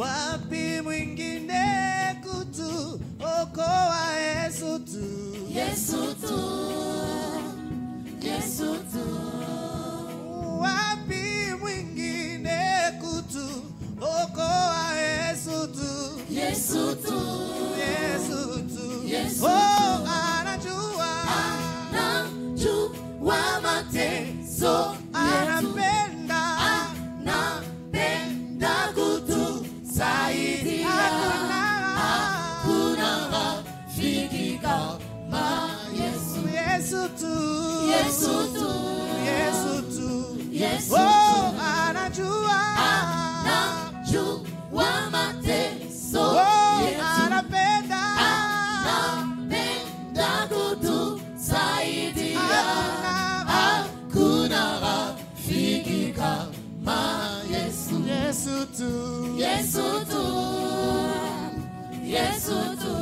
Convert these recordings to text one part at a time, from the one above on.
wapi mwingine kutuokoa? Yesu tu, Yesu tu, Yesu tu. wapi mwingine kutuokoa? Yesu tu, Yesu tu, Yesu tu, Yesu oh, tu. anajua, Anajua mateso yetu, anapenda, anapenda kutusaidia. Hakuna rafiki kama Yesu. Yesu tu, Yesu tu, Yesu tu, Yesu oh, tu. anajua, Anajua mateso oh, yetu, anapenda, anapenda kutusaidia. hakuna, Hakuna rafiki kama Yesu. Yesu tu, Yesu tu, Yesu tu.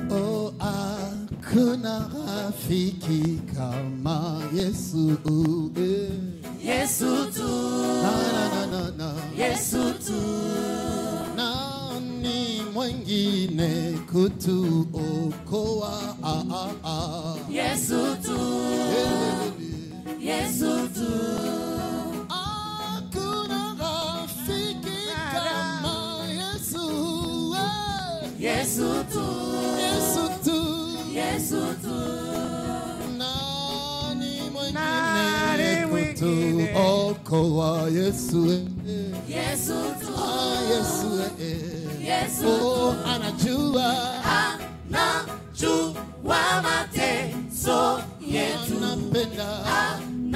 Oh, hakuna rafiki kama Yesu. Yesu tu, Na, na. Yesu tu. Nani mwingine kutuokoa? Yesu tu, Yesu tu. Hakuna rafiki kama Yesu. Yesu tu, Yesu tu. Yesu tu. Nani Nani mwingine mwingine? kutuokoa? Yesu. Yesu tu, Yesu. Yesu Oh, tu. anajua, Anajua mateso yetu, anapenda,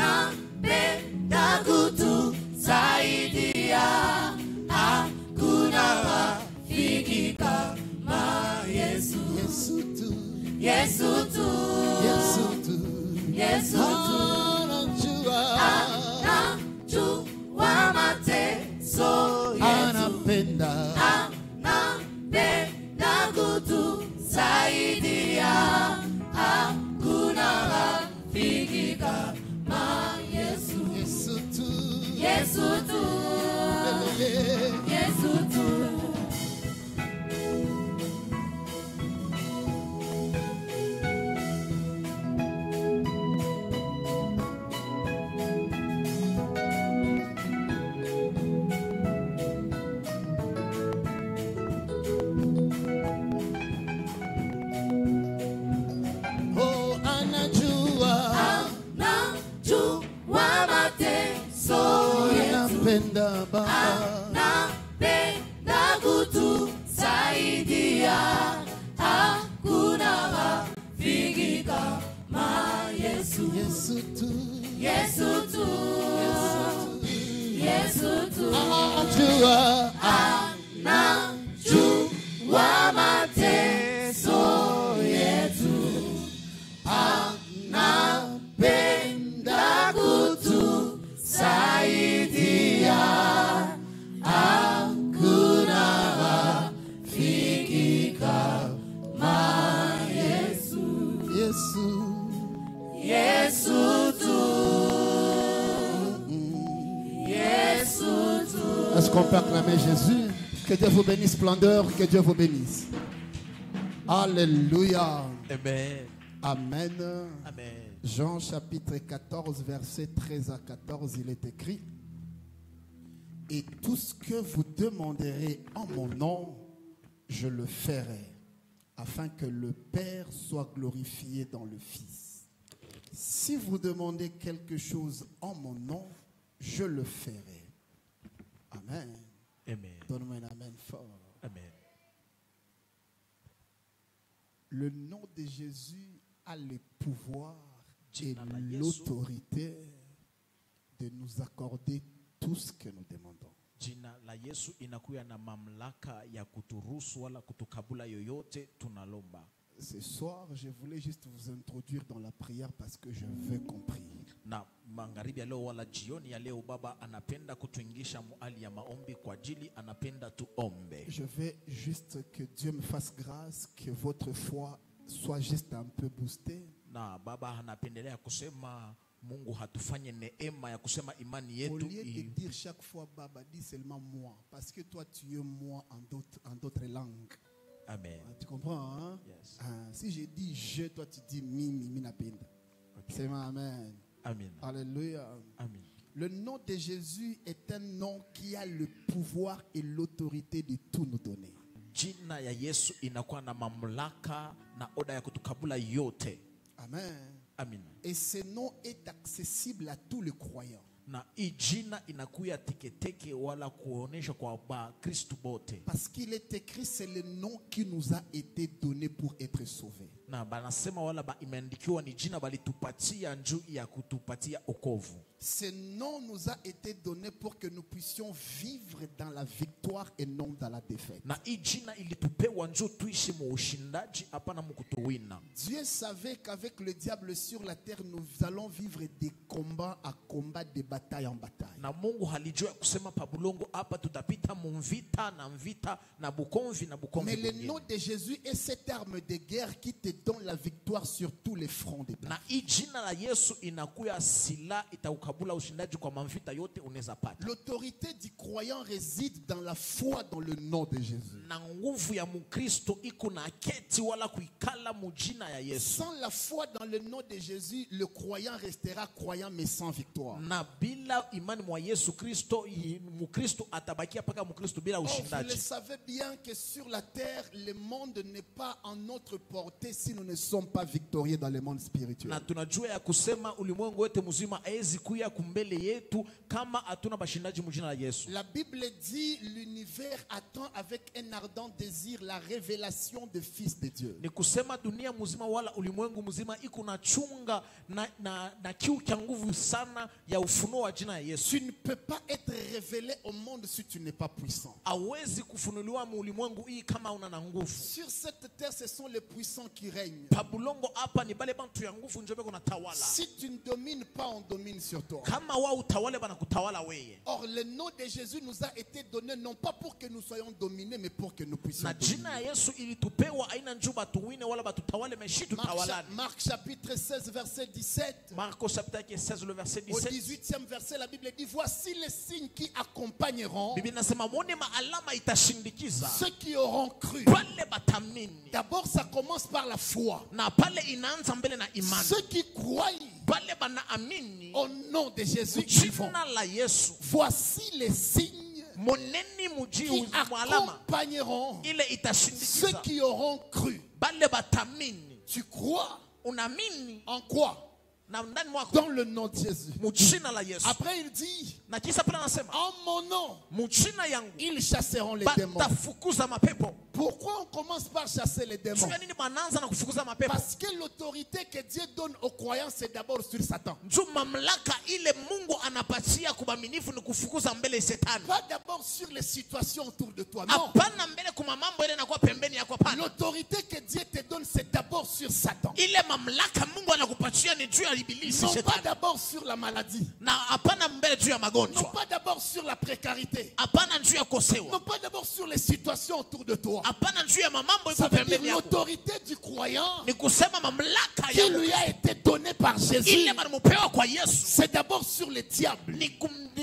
anapenda kutusaidia. Hakuna rafiki kama Yesu. Yesu tu, Yesu tu, Yesu tu, Yesu tu. anajua, Anajua mateso yetu, anapenda, anapenda kutusaidia. Hakuna rafiki kama Yesu. Yesu tu, Yesu tu, Yesu tu. oh, anajua, Anajua mateso yetu, anapenda Baba, anapenda kutusaidia. Hakuna rafiki kama Yesu. Yesu tu, Yesu tu, Yesu tu. anajua, Anajua mateso yetu, anapenda kutusaidia. Hakuna rafiki kama Yesu. Yesu. Yesu tu, Yesu tu. Est-ce qu'on peut acclamer Jésus? Que Dieu vous bénisse, splendeur, que Dieu vous bénisse. Alléluia. Amen, Amen. amen. Jean chapitre 14, verset 13 à 14, il est écrit: et tout ce que vous demanderez en mon nom, je le ferai, afin que le Père soit glorifié dans le Fils. Si vous demandez quelque chose en mon nom, je le ferai. Amen. Amen, Donne-moi un amen fort. amen. Le nom de Jésus a le pouvoir et Jina la Yesu. l'autorité de nous accorder tout ce que nous demandons. Jina la Yesu inakuya na mamlaka ya kuturuhusu wala kutukabula yoyote tunalomba. Ce soir, je voulais juste vous introduire dans la prière parce que je veux qu'on prie. magharibi ya leo wala jioni ya leo, Baba anapenda kutuingisha hali ya maombi kwa ajili anapenda tuombe. Je vais juste que Dieu me fasse grâce, que votre foi soit juste un peu boostée. Na Baba anapendelea kusema Mungu hatufanye neema ya kusema imani Au yetu. lieu de dire chaque fois Baba, dis seulement moi, parce que toi tu es moi en d'autres langues. Amen. Tu comprends, hein? Yes. Si je dis je, toi tu dis mi napenda. Okay. C'est ma amen. Amen. Alléluia. Amen. Le nom de Jésus est un nom qui a le pouvoir et l'autorité de tout nous donner. Jina ya Yesu inakuwa na mamlaka na oda ya kutukabula yote. Amen. Amen. Et ce nom est accessible à tous les croyants. Na hii jina inakuya teketeke wala kuonesha kwa Kristo bote. Parce qu'il est écrit, c'est le nom qui nous a été donné pour être sauvés. Na banasema wala imeandikiwa ni jina balitupatia njuu ya kutupatia okovu. Ce nom nous a été donné pour que nous puissions vivre dans la victoire et non dans la défaite. Na hii jina ilitupewa njuu tuishi mu ushindaji hapana mkutuwina. Dieu savait qu'avec le diable sur la terre, nous allons vivre des combats à combat, des batailles en bataille. Na Mungu halijua kusema pabulongo hapa tutapita mvita na bukomvi na bukomvi. Mais le nom de Jésus est cette arme de guerre qui te donne la victoire sur tous les fronts des na hii jina la Yesu inakuya sila itaukabula ushindaji kwa mvita yote unaweza pata. L'autorité du croyant réside dans la foi dans le nom de Jésus. Na nguvu ya Mkristo iko na keti wala kuikala mujina ya Yesu. Sans la foi dans le nom de Jésus, le croyant restera croyant mais sans victoire. Na bila imani mwa Yesu Kristo, Mkristo atabakia paka Mkristo bila Vous le ushindaji. savez bien que sur la terre, le monde n'est pas en notre portée si nous ne sommes pas victorieux dans le monde spirituel. Na tunajua ya kusema ulimwengu wote mzima haezi kuya kumbele yetu kama hatuna bashindaji mujina la Yesu. La Bible dit l'univers attend avec un ardent désir la révélation du Fils de Dieu. Ni kusema dunia mzima wala ulimwengu mzima iko na chunga na kiu cha nguvu sana ya ufunuo wa jina ya Yesu. Tu ne peux pas être révélé au monde si tu n'es pas puissant. Hawezi kufunuliwa mu ulimwengu hii kama una na nguvu. Sur cette terre, ce sont les puissants qui règnent. Pabulongo hapa ni bale bantu ya nguvu njobe kuna tawala. Si tu ne domines pas, on domine sur toi. Kama wao utawale bana kutawala weye. Or, le nom de Jésus nous a été donné non pas pour que nous soyons dominés, mais pour que nous puissions Na dominer. jina ya Yesu ilitupewa aina njuba tuwine wala batutawale meshitu tawalani. Marc chapitre 16, verset 17. Marco chapitre 16 le verset Au 17. 18e verset, la Bible dit, voici les signes qui accompagneront Biblia inasema muone maalama itashindikiza ceux qui auront cru. wale batamini. D'abord, ça commence par la foi. Na pale inaanza mbele na imani. Ceux qui croient Bale bana amini au nom de Jésus, ils vont. jina la Yesu. Voici les signes Moneni muji qui mwalama accompagneront ile ceux itashindikiza qui auront cru. bale batamini. Tu crois Unamini en quoi? na ndani mwako Dans le nom de Jésus. mujina la Yesu. Après, il dit, Na kisa pale anasema en mon nom, mujina yangu ils chasseront les démons. batafukuza mapepo. Pourquoi on commence par chasser les démons? Jua nini banaanza na kufukuza mapepo? Parce que l'autorité que Dieu donne aux croyants, c'est d'abord sur Satan. Njoo mamlaka ile Mungu anapatia kubaminifu ni kufukuza mbele shetani. Pas d'abord sur les situations autour de toi. Non. Hapana mbele kuma mambo ile inakuwa pembeni yako hapana. L'autorité que Dieu te donne, c'est d'abord sur Satan. Ile mamlaka Mungu anakupatia ni juu ya ibilisi Non pas shetani. d'abord sur la maladie. Na hapana mbele juu ya Non magonjwa. pas d'abord sur la précarité. Hapana juu ya Non kosewa. pas d'abord sur les situations autour de toi. Hapana juu ya mambo Ça iko veut dire pembeni yako. l'autorité du croyant Ni kusema mamlaka qui ya lui a été donnée par Jésus. ile banamupewa kwa Yesu. C'est d'abord sur le diable. Ni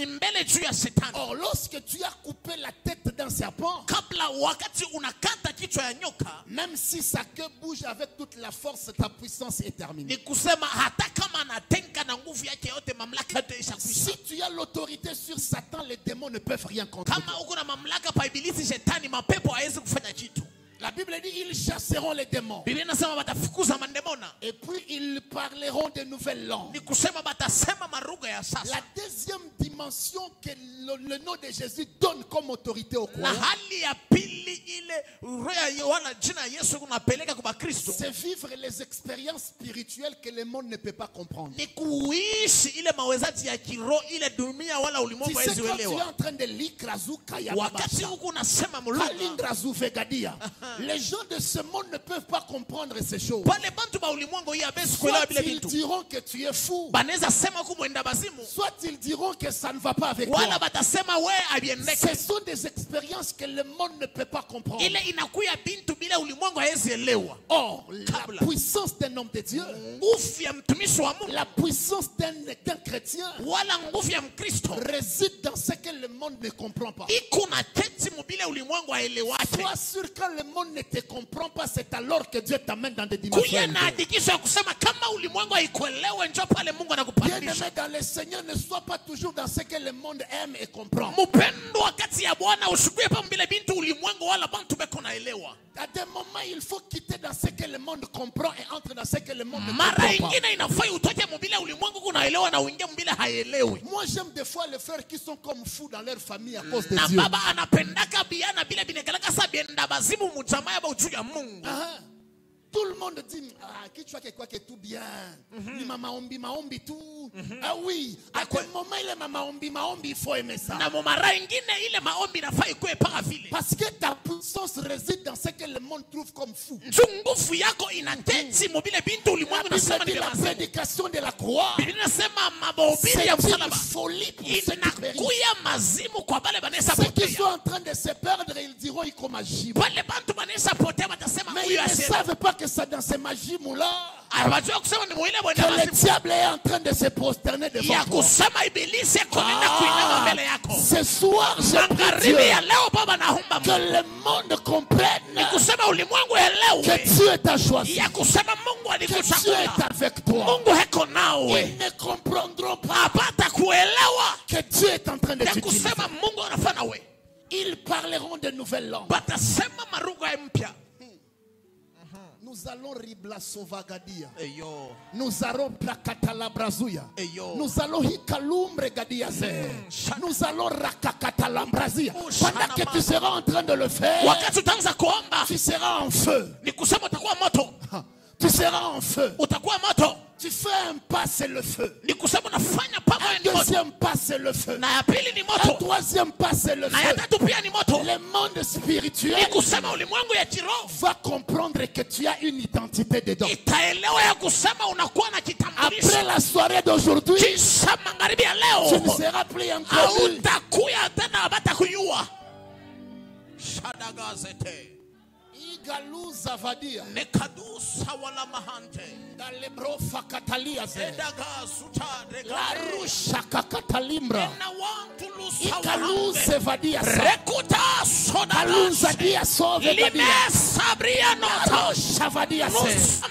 mbele juu ya shetani. Or, lorsque tu as coupé la tête d'un serpent, Kabla wakati unakata kichwa ya nyoka, même si sa queue bouge avec toute la force, ta puissance est terminée. ni kusema hata kama anatenga na nguvu yake yote mamlaka yote ishakwisha. Si tu as l'autorité sur Satan, les démons ne peuvent rien contre toi. Kama uko na mamlaka pa ibilisi shetani, mapepo hawezi kufanya kitu. La Bible dit ils chasseront les démons. Biblia inasema batafukuza mandemona. Et puis ils parleront de nouvelles langues. Ni kusema batasema marugha ya La sasa. deuxième dimension que le nom de Jésus donne comme autorité aux Na croyants, hali ya pili ile roho ya wala jina Yesu kunapeleka kwa Kristo c'est vivre les expériences spirituelles que le monde ne peut pas comprendre. ni kuishi ile mawezaji ya kiroho ile dunia wala Tu ulimwengu sais, hawezi quand tu es elewa. en train de lire Krazu Wakati Kayababasha, huku unasema mulugha, Kalindrazu Vegadia, les gens de ce monde ne peuvent pas comprendre ces choses. Soit ils diront que tu es fou. Soit ils diront que ça ne va pas avec toi. Ce sont des expériences que le monde ne peut pas comprendre. Or, la puissance d'un homme de Dieu, la puissance d'un chrétien réside dans ce que le monde ne comprend pas. Sois sûr quand le monde ne te comprend pas, c'est alors que Dieu t'amène dans des dimensions. Bien-aimé dans le Seigneur, ne sois pas toujours dans ce que le monde aime et comprend. À des moments, il faut quitter dans ce que le monde comprend et entrer dans ce que le monde ne comprend pas. Moi, j'aime des fois les frères qui sont comme fous dans leur famille à cause de Dieu. Tout le monde dit, qui tu as quoi que tout bien. Ni mama ombi tout. Ah oui, à quel moment il est mama ombi, il faut aimer ça. Parce que ta puissance réside dans ce que le monde trouve comme fou. La prédication de la croix, c'est une folie pour ceux qui périssent. Ceux qui sont en train de se perdre, ils diront, il comme agit. Mais ils ne savent pas que c'est dans ces magimou-là que le diable est en train de se prosterner devant toi. Ce soir, je prie Dieu que le monde comprenne que Dieu t'a choisi, que Dieu est avec toi. Ils ne comprendront pas que Dieu est en train de t'utiliser. Ils parleront de nouvelles langues. Nous allons ribla sovagadia. Nous allons prakatala brazuya. Nous allons hikalumbre gadiaze. Nous allons rakakatalambrasia. Pendant que tu seras en train de le faire, tu seras en feu. Tu seras en feu. Tu fais un pas, c'est le feu. Un deuxième pas, c'est le feu. Un troisième pas, c'est le feu. Le monde spirituel va comprendre que tu as une identité dedans. Après la soirée d'aujourd'hui, tu ne seras plus inconnu. Galuza vadia nekadusa wala mahante galebrofa kataliaze la rusha kakatalimbra ikaluze vadia rekuta soda galuza dia sove vadia sabria nota shavadia se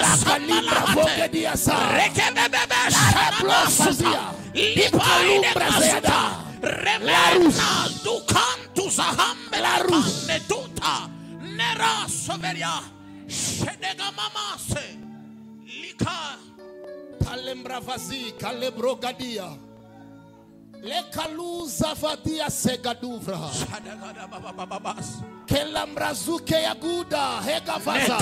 la kalibra voge dia sa rekebebe shablosa ikalumbra zeda la rusha dukantu zahambe la rusha netuta Nera soveria shedega mamase lika kalembra vazi kalebro gadia le kaluza vadia segaduvra kelambrazuke yaguda hega vaza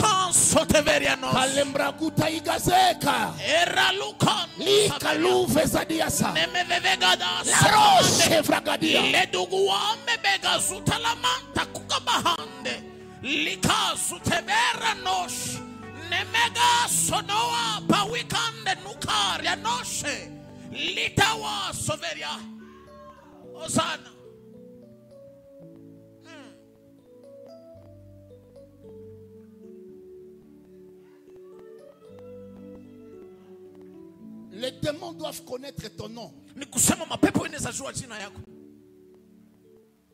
kalembra guta igazeka era lukan lika luve zadiasa nemevegada la roche vragadia le duguwa mebega zutalamanta kukabahande Lika sutebera nosh nemega sonoa pawikande nukaria noshe litawa soveria Osana. Les démons doivent connaître ton nom.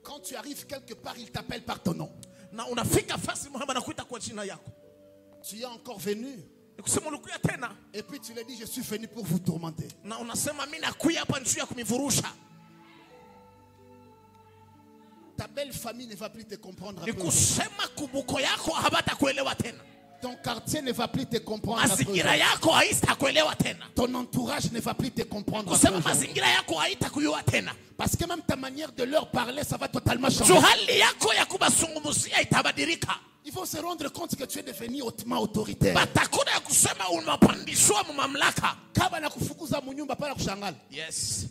Quand tu arrives quelque part, ils t'appellent par ton nom. Tu es encore venu. Et puis tu leur dis, je suis venu pour vous tourmenter. Ta belle famille ne va plus te comprendre. Ton quartier ne va plus te comprendre. Ton entourage ne va plus te comprendre. Parce que même ta manière de leur parler, ça va totalement changer. Ils vont se rendre compte que tu es devenu hautement autoritaire. Yes.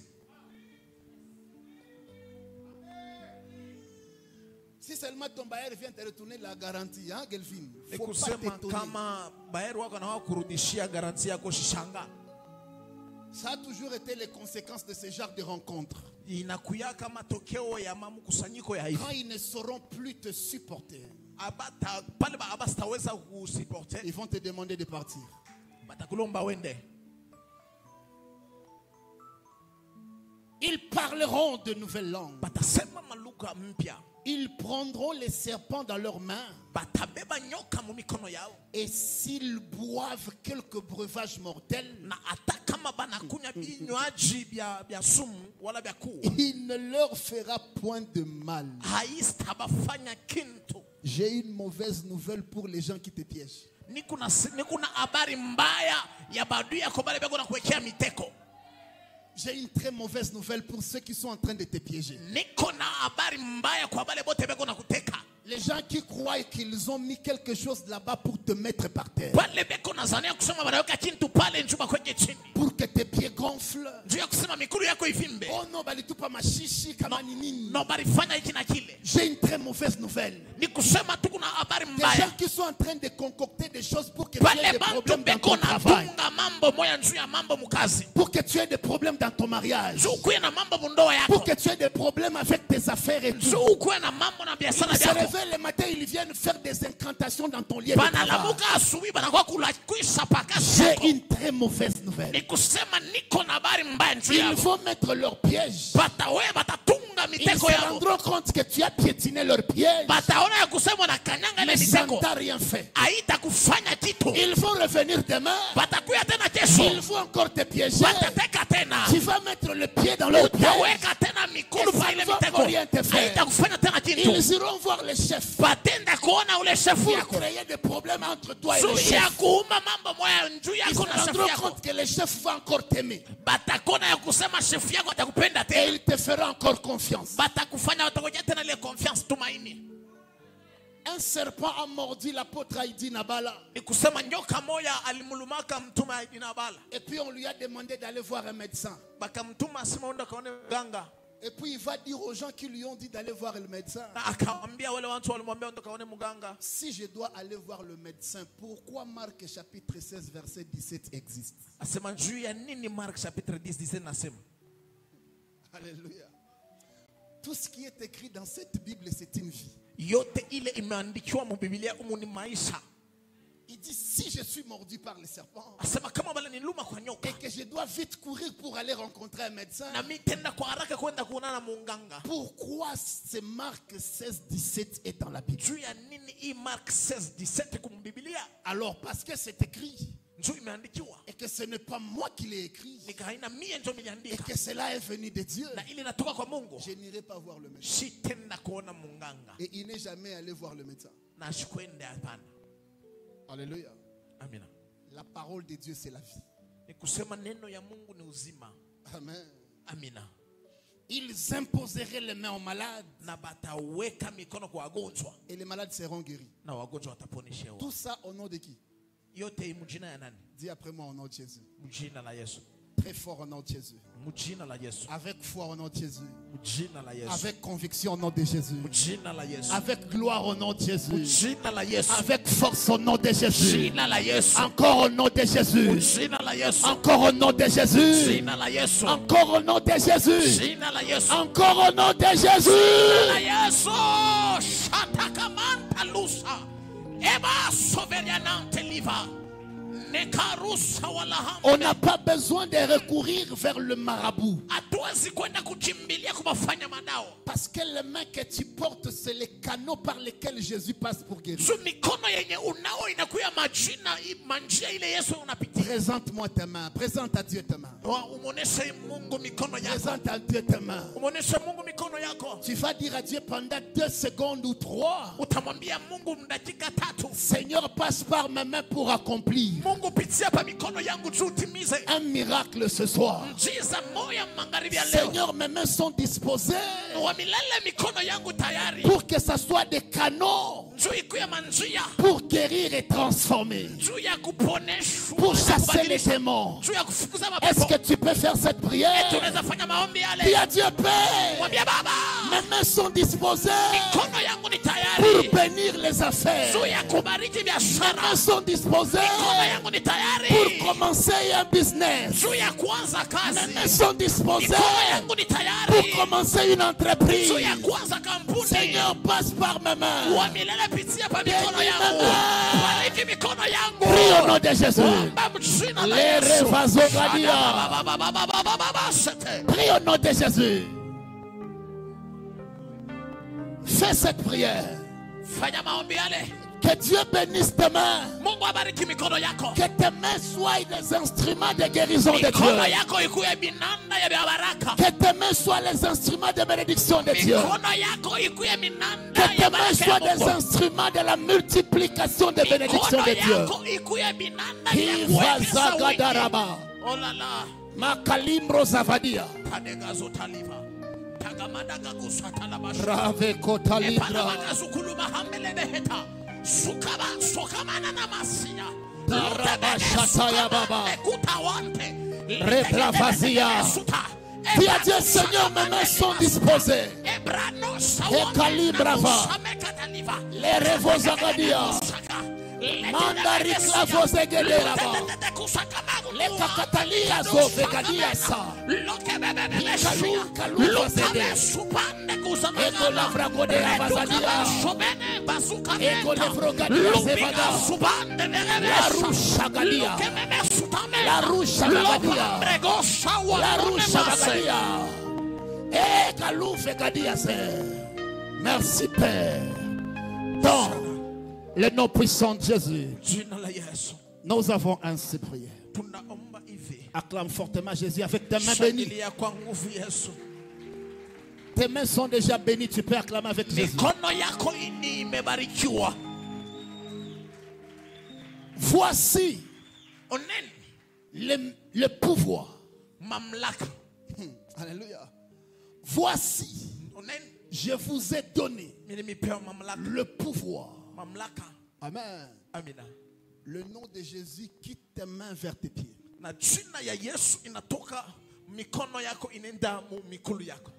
Si seulement ton bailleur vient te retourner la garantie, hein, Gelfine? Faut pas Nikusema t'étonner. kama bayeru wako na kurudishia garantia yako shishanga. Ça a toujours été les conséquences de ce genre de rencontres. Inakuya kama tokeo ya makusanyiko ya Quand hivi. ils ne sauront plus te supporter, Abata pale abastaweza kusuporter. ils vont te demander de partir. Batakulomba wende. Ils parleront de nouvelles langues. Batasema maluka mpya. Ils prendront les serpents dans leurs mains. Batabeba nyoka mu mikono yao. Et s'ils boivent quelques breuvages mortels, Na hata kama banakunya vinywaji vya sumu wala vya kuu, il ne leur fera point de mal. haistabafanya kintu. J'ai une mauvaise nouvelle pour les gens qui te piègent. Nikuna habari mbaya ya badui yako bale beko na kuwekea miteko. J'ai une très mauvaise nouvelle pour ceux qui sont en train de te piéger. Niko na habari mbaya kwa bale bote beko na kuteka. Les gens qui croient qu'ils ont mis quelque chose là-bas pour te mettre par terre. Wale beko na zania kusema wanaweka kintu pale njuba kweke chini. Pour que tes pieds gonflent. Njoo ya kusema mikuru yako ivimbe. Oh non, balitupa mashishi kama nini. No barifanya hiki na kile. J'ai une très mauvaise nouvelle. Ni kusema tu kuna habari Des mbaya. gens qui sont en train de concocter des choses pour que tu aies Wale des bantu problèmes dans beko ton na travail. tunga mambo moya njuu ya mambo mukazi. Pour que tu aies des problèmes dans ton mariage. Njoo kuwe na mambo mundoa yako. Pour que tu aies des problèmes avec tes affaires et tout. Njoo kuwe na mambo na biashara Ils se yako. réveillent le matin, ils viennent faire des incantations dans ton lieu de travail. Banalamuka asubuhi banakuwa kuisha paka J'ai soko. une très mauvaise nouvelle. Ni kusema niko na habari mbaya njuu Ils yako. vont mettre leurs pièges. Batatunga Ils miteko se yao. rendront compte que tu as piétiné leurs pièges. Bataona ya kusema na kanyanga ile Mais ça ne miteko. t'a rien fait. Haitakufanya kitu. Ils vont revenir demain. Batakuya tena kesho. Ils vont encore te piéger. Batateka tena. Tu vas mettre le pied dans leur piège. Utaweka tena mikulu Et ça pa ile ne va miteko. rien te faire. Haitakufanya tena kitu. Ils iront voir le chef. Batenda kuona ule shefu Pour yako. créer des problèmes entre toi et le Juu ya chef. kuuma mambo moya njuu Ils yako se na shefu rendront yako. compte que le chef va encore t'aimer. Batakona ya kusema shefu yako atakupenda Et tena. il te fera encore confiance. Batakufanya watakuja tena ile confiance, tumaini. Un serpent a mordu l'apôtre Haïdi Nabala. Ni kusema nyoka moya alimulumaka mtume Nabala. Et puis on lui a demandé d'aller voir un médecin. Bakamtuma asema unda kaone mganga. Et puis il va dire aux gens qui lui ont dit d'aller voir le médecin. Na akamwambia wale watu walimwambia unda kaone mganga. Si je dois aller voir le médecin, pourquoi Marc chapitre 16 verset 17 existe? Asema juu ya nini Mark chapitre 10 nasema. Alléluia. Tout ce qui est écrit dans cette Bible, c'est une vie. Yote ile imeandikiwa mu Biblia umu ni maisha. Il dit, si je suis mordu par le serpent Asema kama bala niluma kwa nyoka. et que je dois vite courir pour aller rencontrer un médecin, Na mimi tenda kwa haraka kwenda kuonana na munganga. pourquoi ce Marc 16, 17 est dans la Bible? Juu ya nini hii Mark 16:17 kum Biblia? Alors, parce que c'est écrit Njoo imeandikiwa. et que ce n'est pas moi qui l'ai écrit Nikaina mie njoo et niliandika. que cela est venu de Dieu, Na ile natoka kwa Mungu. je n'irai pas voir le médecin. Si tenda kuona munganga. Et il n'est jamais allé voir le médecin. Na shikwende hapana. Alléluia. Amina. La parole de Dieu, c'est la vie. Ni kusema neno ya Mungu ni uzima. Amen. Amina. Ils imposeraient les mains aux malades Na bataweka mikono kwa wagonjwa. et les malades seront guéris. Na wagonjwa wataponishewa. Tout ça au nom de qui? Yote mjina ya nani? Dis après moi au nom de Jésus. Mjina la Yesu. Très fort au nom de Jésus. Mjina la Yesu. Avec foi au nom de Jésus. Mjina la Yesu. Avec conviction au nom de Jésus. Mjina la Yesu. Avec gloire au nom de Jésus. Mjina la Yesu. Avec force au nom de Jésus. Mjina la Yesu. Encore au nom de Jésus. Mjina la Yesu. Encore au nom de Jésus. Mjina la Yesu. Encore au nom de Jésus. Mjina la Yesu. Encore au nom de Jésus. La Yesu. Shatakamanta lusa. Eba soverianante liva. Nekarusa wala hambe. On n'a pas besoin de recourir vers le marabout. Hatuwezi kwenda kukimbilia kubafanya madao. Parce que les mains que tu portes, c'est les canaux par lesquels Jésus passe pour guérir. So mikono yenye unao inakuya manjia ile Yesu unapitia. Présente-moi tes mains. Présente à Dieu tes mains. Umuoneshe Mungu mikono yako. Présente à Dieu tes mains. Umuoneshe Mungu mikono yako. Tu vas dire à Dieu pendant 2 secondes ou 3. Utamwambia Mungu dakika 3. Seigneur, passe par mes mains pour accomplir Mungu pitia pa mikono yangu juu timize un miracle ce soir. mjiza moya magharibi ya leo. Seigneur, mes mains sont disposées Wa milele mikono yangu tayari. pour que ça soit des canaux Juu ikuwe manjia. pour guérir et transformer, Juu ya kuponeshwa. pour chasser les Kubadilisha. démons. Juu ya kufukuza Est-ce mapepo. que tu peux faire cette prière? Tunaweza fanya maombi Dis yale. à Dieu, Père, Mwambie Baba. mes mains sont disposées Mikono yangu ni pour tayari. bénir les affaires. Juu ya kubariki Mes biashara. mains sont disposées Mikono yangu ni tayari. pour commencer un business. Juu ya kuanza Mes kazi. mains sont disposées Mikono yangu ni pour tayari. commencer une entreprise. Juu ya kuanza kampuni. Seigneur, passe par mes mains. Wa milele pitia pa mikono Bénis yangu. mama. Bariki mikono yangu. Prie au nom de Jésus. Omba mjina la Les Yesu. revazogadia. Sete. Prie au nom de Jésus. Fais cette prière. Fanya maombi yale. Que Dieu bénisse tes mains. Mungu abariki mikono yako. Que tes mains soient des instruments de guérison de Mikono Dieu. yako ikuwe binanda ya baraka. Que tes mains soient les instruments de bénédiction de Dieu. Mikono yako ikuwe minanda Que tes ya mains baraka soient ya des Mungu. instruments de la multiplication des bénédictions Mikono de Dieu. yako ikuwe binanda ya Hiva kuwekeza wingi. zagadaraba. Oh la la. Makalimbro zavadia. Tadegazo taliva. Tagamadaga gusatalabasha. Rave Epana kotalibra. magazukulu mahambele beheta. Sukaba sokamana na masia. Tarabashataya baba. Ekutawante. Replavazia. Dis à Dieu, Seigneur, mes mains sont disposées. Ekalibrava. Les revozagadia. Mandari klavozegederaba. Les kakatalia zovegadia sa. Ikalu kaluvazede. Eko lavragodea vazadia. Eko levrogadia zevada. La rushagadia. La rushagadia. La rushagadia. Eka luvagadia se. Merci Père. Dans le nom puissant de Jésus, Jina la Yesu. nous avons ainsi prié. Tunaomba hivi. Acclame fortement Jésus avec tes mains bénies. Shangilia kwa nguvu Yesu. Tes mains sont déjà bénies. Tu peux acclamer avec Jésus. Mikono yako ini imebarikiwa. Voici Oneni le pouvoir. mamlaka. Alléluia. Voici, Oneni je vous ai donné mimi nimepewa mamlaka. le pouvoir. Mamlaka. Amen. Amina. Le nom de Jésus quitte tes mains vers tes pieds. Na jina ya Yesu inatoka mikono yako inaenda mu mikulu yako.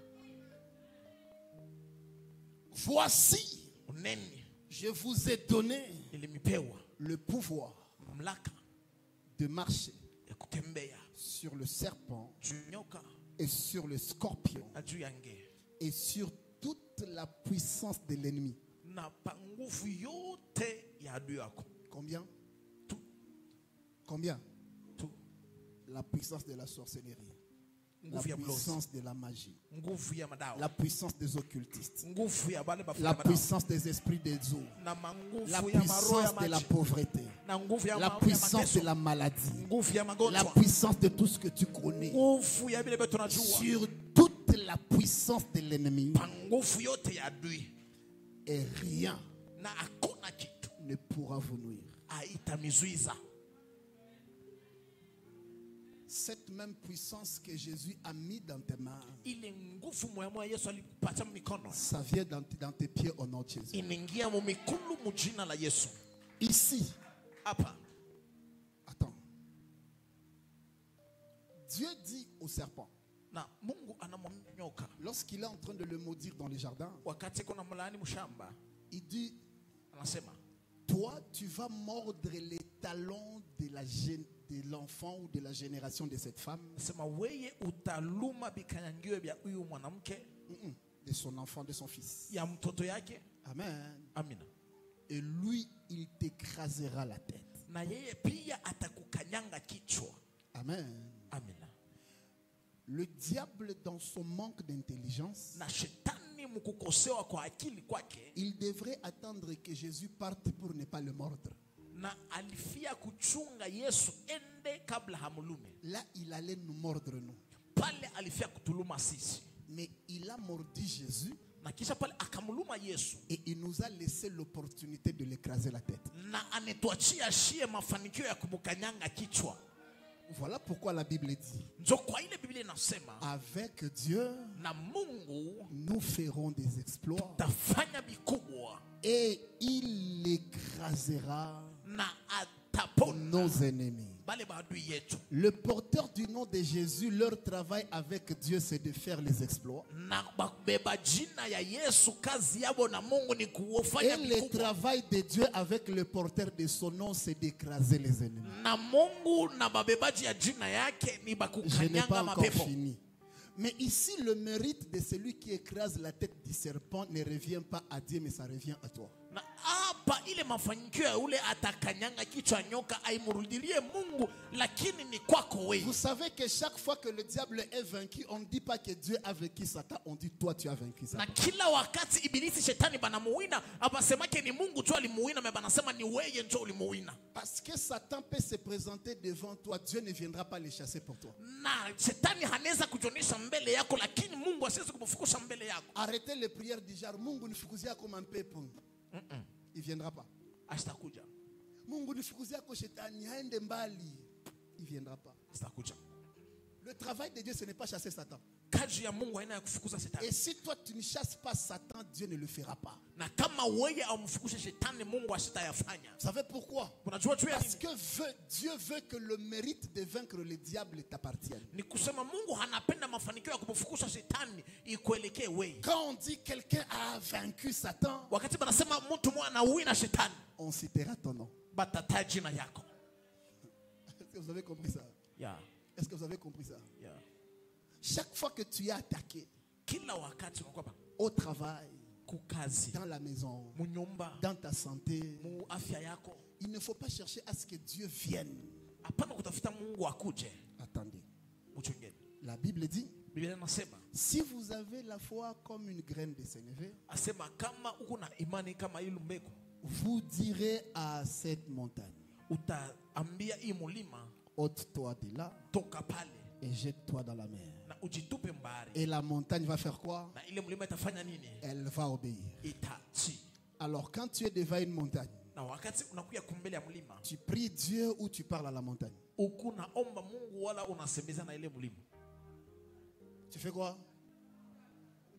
Voici, Oneni je vous ai donné nilimipewa le pouvoir mamlaka de marcher ya kutembea sur le serpent juu ya nyoka et sur le scorpion na juu ya nge et sur toute la puissance de l'ennemi. na pa nguvu yote ya adui yako. Combien? Tout. Combien? Tout. La puissance de la sorcellerie, la Nguvu ya mlozi, puissance de la magie, nguvu ya madawa, la puissance des occultistes, nguvu ya bale bafuta la madawa, puissance des esprits des eaux, na manguvu la ya maroho ya puissance de la maji, pauvreté, na nguvu ya la puissance de la maladie, nguvu ya la magonjwa, puissance de tout ce que tu connais, nguvu ya vile vitu tunajua, sur toute la puissance de l'ennemi, pa nguvu yote ya adui, et rien na hakuna kitu ne pourra vous nuire. haitamizuiza. Cette même puissance que Jésus a mis dans tes mains, Ile nguvu moya Yesu alikupatia mikono ça vient dans tes pieds au nom de Jésus. inaingia mu mikulu mu jina la Yesu. Ici, Hapa attends. Dieu dit au serpent, na Mungu anamwambia nyoka lorsqu'il est en train de le maudire dans le jardin, wakati kuna mlaani mshamba, il dit, anasema toi, tu vas mordre les talons de l'enfant ou de la génération de cette femme, sema weye utaluma vikanyangio vya huyu mwanamke, de son enfant, de son fils. ya mtoto yake. Amen. Amina. Et lui, il t'écrasera la tête. Na yeye pia atakukanyanga kichwa. Amen. Amina. Le diable, dans son manque d'intelligence, Na shetani mkukosewa kwa akili kwake, il devrait attendre que Jésus parte pour ne pas le mordre. na alifia kuchunga Yesu ende kabla hamulume. Là, il allait nous mordre, nous. Pale alifia kutuluma sisi. Mais il a mordu Jésus Na kisha pale akamuluma Yesu. et il nous a laissé l'opportunité de l'écraser la tête. Na anetuachia shie mafanikio ya kumukanyanga kichwa. Voilà pourquoi la Bible dit, Ndio kwa ile Biblia inasema avec Dieu, na Mungu nous ferons des exploits tafanya mikubwa et il écrasera na atapona nos ennemis. bale maadui yetu. Le porteur du nom de Jésus, leur travail avec Dieu, c'est de faire les exploits. Na babeba jina ya Yesu, kazi yabo na Mungu ni Et kuofanya le mikubwa. travail de Dieu avec le porteur de son nom, c'est d'écraser les ennemis. Na Mungu na babebaji ya jina yake ni Je n'ai pas bakukanyanga encore mapepo. fini. Mais ici, le mérite de celui qui écrase la tête du serpent ne revient pas à Dieu, mais ça revient à toi. Na hapa ile mafanikio ya ule atakanyanga kichwa nyoka aimurudilie Mungu, lakini ni kwako wewe. Vous savez que chaque fois que le diable est vaincu, on ne dit pas que Dieu a vaincu Satan, on dit toi tu as vaincu Na Satan. kila wakati ibilisi shetani banamuwina, abasemake ni Mungu tu alimuwina, me banasema ni wewe ndio ulimuwina. Parce que Satan peut se présenter devant toi, Dieu ne viendra pas les chasser pour toi. Na shetani hanaweza kujonesha mbele yako, lakini Mungu asiwezi kumfukusha mbele yako. Arrêtez les prières du genre Mungu nifukuzia comme un pepo. Il viendra pas. Asitakuja. Mungu nifukuzia kwa shetani haende mbali. Il viendra pas. Asitakuja. Le travail de Dieu, ce n'est pas chasser Satan. Kazi ya Mungu haina ya kufukuza shetani. Et si toi tu ne chasses pas Satan, Dieu ne le fera pas. Na kama wewe amfukushe shetani, Mungu asitayafanya. Vous savez pourquoi? Unajua tu ya Parce nini? que Dieu veut que le mérite de vaincre le diable t'appartienne. Ni kusema Mungu hanapenda mafanikio ya kumfukusha shetani ikuelekee wewe. Quand on dit quelqu'un a vaincu Satan, Wakati banasema mtu mmoja anawina shetani, on citera ton nom. batataja jina yako. Est-ce que vous avez compris ça? Yeah. Est-ce que vous avez compris ça? Yeah. Chaque fois que tu es attaqué Kila wakati unakuwa au travail, kukazi, dans la maison, munyumba, dans ta santé, mu afya yako, il ne faut pas chercher à ce que Dieu vienne. hapana kutafuta Mungu akuje. Attendez. Mchungeni. La Bible dit, Biblia inasema, si vous avez la foi comme une graine de sénévé, asema kama uko na imani kama ile mbegu, vous direz à cette montagne, utaambia hii mulima ôte-toi de là toka pale et jette-toi dans la mer. na ujitupe mbari. Et la montagne va faire quoi? Na ile mulima itafanya nini? Elle va obéir. Itatii. Alors quand tu es devant une montagne, Na wakati unakuya kumbele ya mlima, tu pries Dieu ou tu parles à la montagne? uko naomba Mungu wala unasemeza na ile mlima? Tu fais quoi?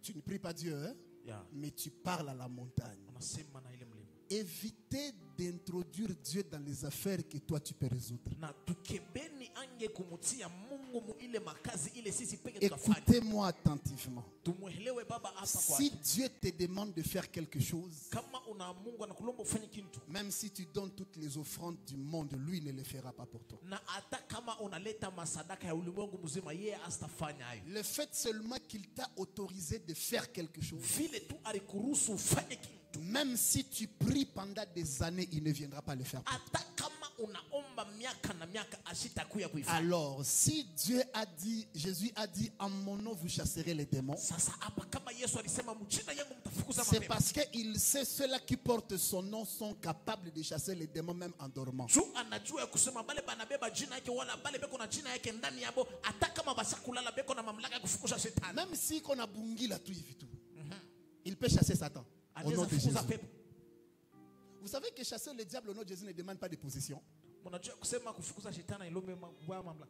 Tu ne pries pas Dieu, hein? Yeah. Mais tu parles à la montagne. Unasema na ile mlima. Évitez d'introduire Dieu dans les affaires que toi tu peux résoudre. Na tukebeni ange kumutia Mungu mu ile makazi ile sisi peke tutafanya. Écoutez-moi attentivement. Tumuelewe baba hapa kwa. Si Dieu te demande de faire quelque chose, Kama una Mungu anakulomba ufanye kitu, même si tu donnes toutes les offrandes du monde, lui ne le fera pas pour toi. na hata kama unaleta masadaka ya ulimwengu mzima, yeye asitafanya hayo. Le fait seulement qu'il t'a autorisé de faire quelque chose, Vile tu alikuruhusu ufanye kitu, même si tu pries pendant des années, il ne viendra pas le faire pour toi. hata kama unaomba miaka na miaka, asitakuya kuifanya. Alors, si Dieu a dit, Jésus a dit, en mon nom vous chasserez les démons, Sasa hapa kama Yesu alisema mjina yangu mtafukuza c'est mapepo, parce qu'il sait ceux-là qui portent son nom sont capables de chasser les démons même en dormant. juu anajua ya kusema bale banabeba jina yake wala bale beko na jina yake ndani yabo, hata kama bashakulala beko na mamlaka ya kufukuza shetani. Même si qu'on a bungila tout, il peut chasser Satan au nom Anaweza de Jésus. fukuza pepo. Vous savez que chasser le diable au nom de Jésus ne demande pas de position. Mnajua kusema kufukuza shetani ilombe mamlaka.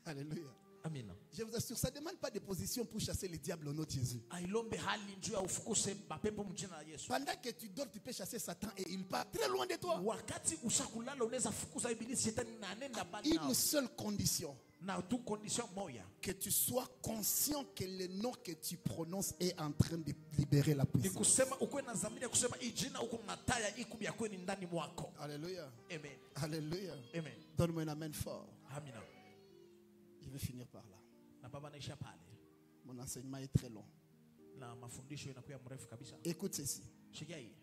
Alléluia. Amina. Je vous assure, ça ne demande pas de position pour chasser le diable au nom de Jésus. Ailombe hali njoo ya ufukuse mapepo mjina la Yesu. Pendant que tu dors, tu peux chasser Satan et il part très loin de toi. Wakati ushakulala unaweza fukuza ibilisi shetani na anenda bali Une nao. seule condition, Na tu condition moja. que tu sois conscient que le nom que tu prononces est en train de libérer la Ni puissance. kusema ukuwe na dhamiri ya kusema hii jina uko nataya iko ya kweli ndani mwako. Alléluia. Amen. Alléluia. Amen. Donne-moi un amen fort. Amina. Je vais finir par là. Na baba naisha pale. Mon enseignement est très long. Na mafundisho inakuwa mrefu kabisa. Écoute ceci. Shikia hii.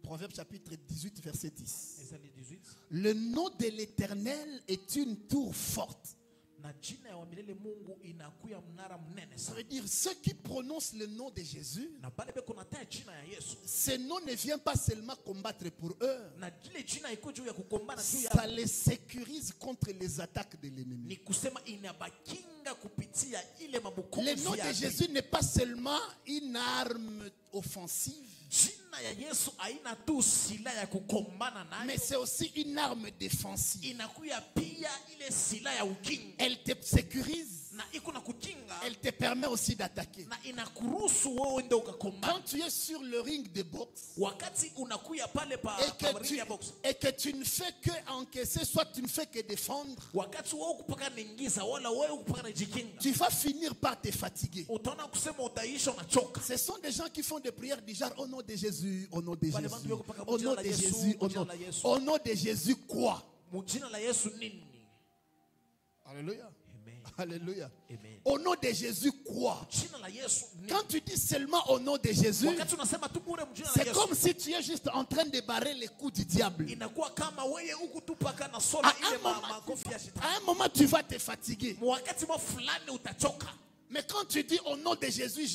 Proverbe chapitre 18, verset 10. Esaïe 18. Le nom de l'Éternel est une tour forte. Na jina ya milele Mungu inakuya mnara mnene Ça sana. veut dire ceux qui prononcent le nom de Jésus, Na bale beko nataya jina ya Yesu. ce nom ne vient pas seulement combattre pour eux. Na ile jina iko juu ya kukombana juu ya Ça les sécurise contre les attaques de l'ennemi. ni kusema inabakinga kupitia ile mabukumu Le nom ya de adui. Jésus n'est pas seulement une arme offensive. Jina ya Yesu haina tu silaha ya kukombana nayo, mais c'est aussi une arme défensive. inakuya pia ile silaha ya ukinga. Elle te sécurise. Na iko na kukinga, Elle te permet aussi d'attaquer. na inakuruhusu wewe ndio ukakombana. Quand tu es sur le ring de boxe Wakati unakuya pale pa ring ya box, et que tu ne fais que encaisser, soit tu ne fais que défendre, wakati wewe kupaka ningiza wala wewe kupaka nijikinga, tu vas finir par te fatiguer. utaona kusema utaisha unachoka. Ce sont des gens qui font des prières du genre au nom de Jésus, au nom de Wale Jésus, bantu wako paka au nom mujina la de Yesu, Jésus, mujina la Yesu. au nom de Jésus quoi? Mujina la Yesu nini? Alléluia. Amen. Alléluia. Amen. Au nom de Jésus quoi? Jina la Yesu nini? Quand tu dis seulement au nom de Jésus, Wakati unasema tu bure mjina la c'est Yesu, comme si tu es juste en train de barrer les coups du diable. inakuwa kama wewe huku tu paka na sola À ile un moment, makofi ya shetani. à un moment, tu vas te fatiguer. Wakati mo fulani utachoka. Mais quand tu dis au nom de Jésus,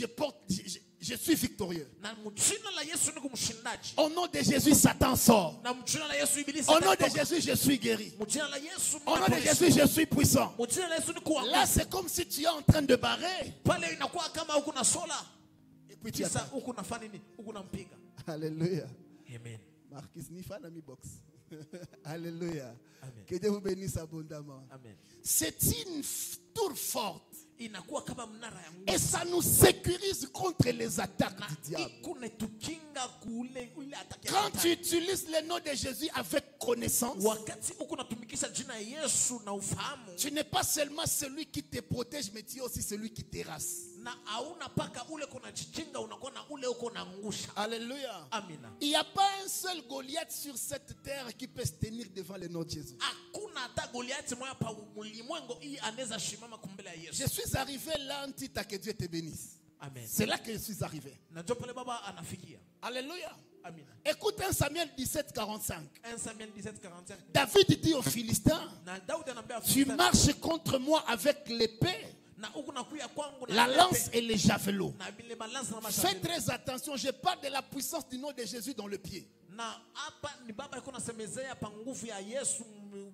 je suis victorieux. Na mjina la Yesu ni kumshindaji. Au nom de Jésus, Satan sort. Na mjina la Yesu ibilisi Au nom de atatoka. Jésus, je suis guéri. Mjina la Yesu Au nom de ninapoishi. Jésus, je suis puissant. Mjina la Yesu ni kuangusha. Là, c'est comme si tu es en train de barrer. Pale inakuwa kama huku na sola. Et puis tu Kisa attaques. huku nafanya nini? Huku nampiga. Alléluia. Amen. Marcus Nifa mi box. Alléluia. Amen. Que Dieu vous bénisse abondamment. Amen. C'est une tour forte. Inakuwa kama mnara ya nguvu. Et ça nous sécurise contre les attaques Na du diable. ikune tukinga kule ile atake. Quand tu utilises le nom de Jésus avec connaissance, Wakati huku natumikisha jina ya Yesu na ufahamu, tu n'es pas seulement celui qui te protège, mais tu es aussi celui qui terrasse. na hauna paka ule kuna jikinga, unakuwa na ule uko na ngusha. Alléluia. Amina. Il n'y a pas un seul Goliath sur cette terre qui peut se tenir devant le nom de Jésus. Hakuna hata Goliati moja pa ulimwengu hii anaweza shimama kumbele ya Yesu. Je suis arrivé là en titre que Dieu te bénisse. Amen. C'est là que je suis arrivé. Na ndio pale baba anafikia. Alléluia. Amina. Écoute 1 Samuel 17, 45. 1 Samuel 17:45. David dit aux Philistins, Na Daudi anambia tu marches contre moi avec l'épée, na huku nakuya kwangu na la lepe, lance et les javelots. na vile balance na Fais mashauri. très attention, je parle de la puissance du nom de Jésus dans le pied. Na hapa ni baba yuko nasemezea pa nguvu ya Yesu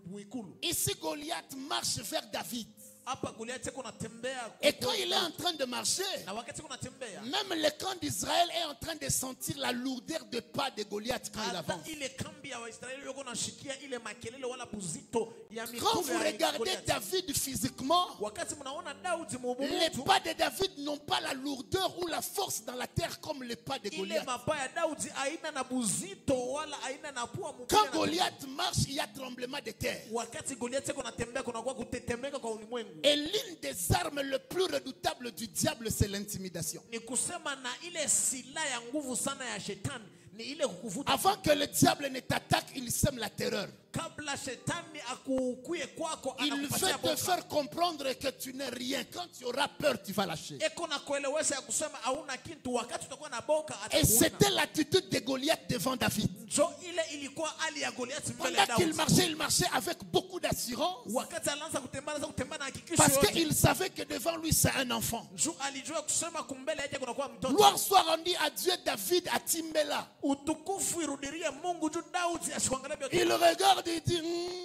mwikulu. Ici, Goliath marche vers David. Hapa Goliati yuko natembea. Et quand il est en train de marcher, Na wakati yuko natembea, même le camp d'Israël est en train de sentir la lourdeur de pas de Goliath quand il hata avance. ile kambi ya Waisraeli yuko nashikia ile makelele wala buzito ya Quand mikono vous ya regardez Goliati. David physiquement, Wakati mnaona Daudi les mubutu, pas de David n'ont pas la lourdeur ou la force dans la terre comme les pas de ile Goliath. mapa ya Daudi haina na buzito wala haina na pua mubaya. Quand Goliath marche, il y a tremblement de terre. Wakati Goliati yuko natembea kuna kwa kutetemeka kwa ulimwengu. Et l'une des armes les plus redoutables du diable, c'est l'intimidation. Ni kusema na ile silaha ya nguvu sana ya shetani ni ile kukuvuta. Avant que le diable ne t'attaque, il sème la terreur. Kabla shetani akukuye kwako Il anakupatia veut te boka. faire comprendre que tu n'es rien. Quand tu auras peur, tu vas lâcher. Eko na kuelewesha ya kusema hauna kitu, wakati utakuwa na boka Et atakuona. c'était l'attitude de Goliath devant David. Njo ile ilikuwa hali ya Goliathi mbele ya Pendant qu'il Daudi. il marchait avec beaucoup d'assurance. Wakati alianza kutembea na hakikisho Parce yote. qu'il savait que devant lui, c'est un enfant. Njo alijua kusema kumbele yake kuna kuwa mtoto. Gloire soit rendue à Dieu, David à Timbela. Utukufu irudirie Mungu juu Daudi asikuangalia vyote. Il regarde et dit,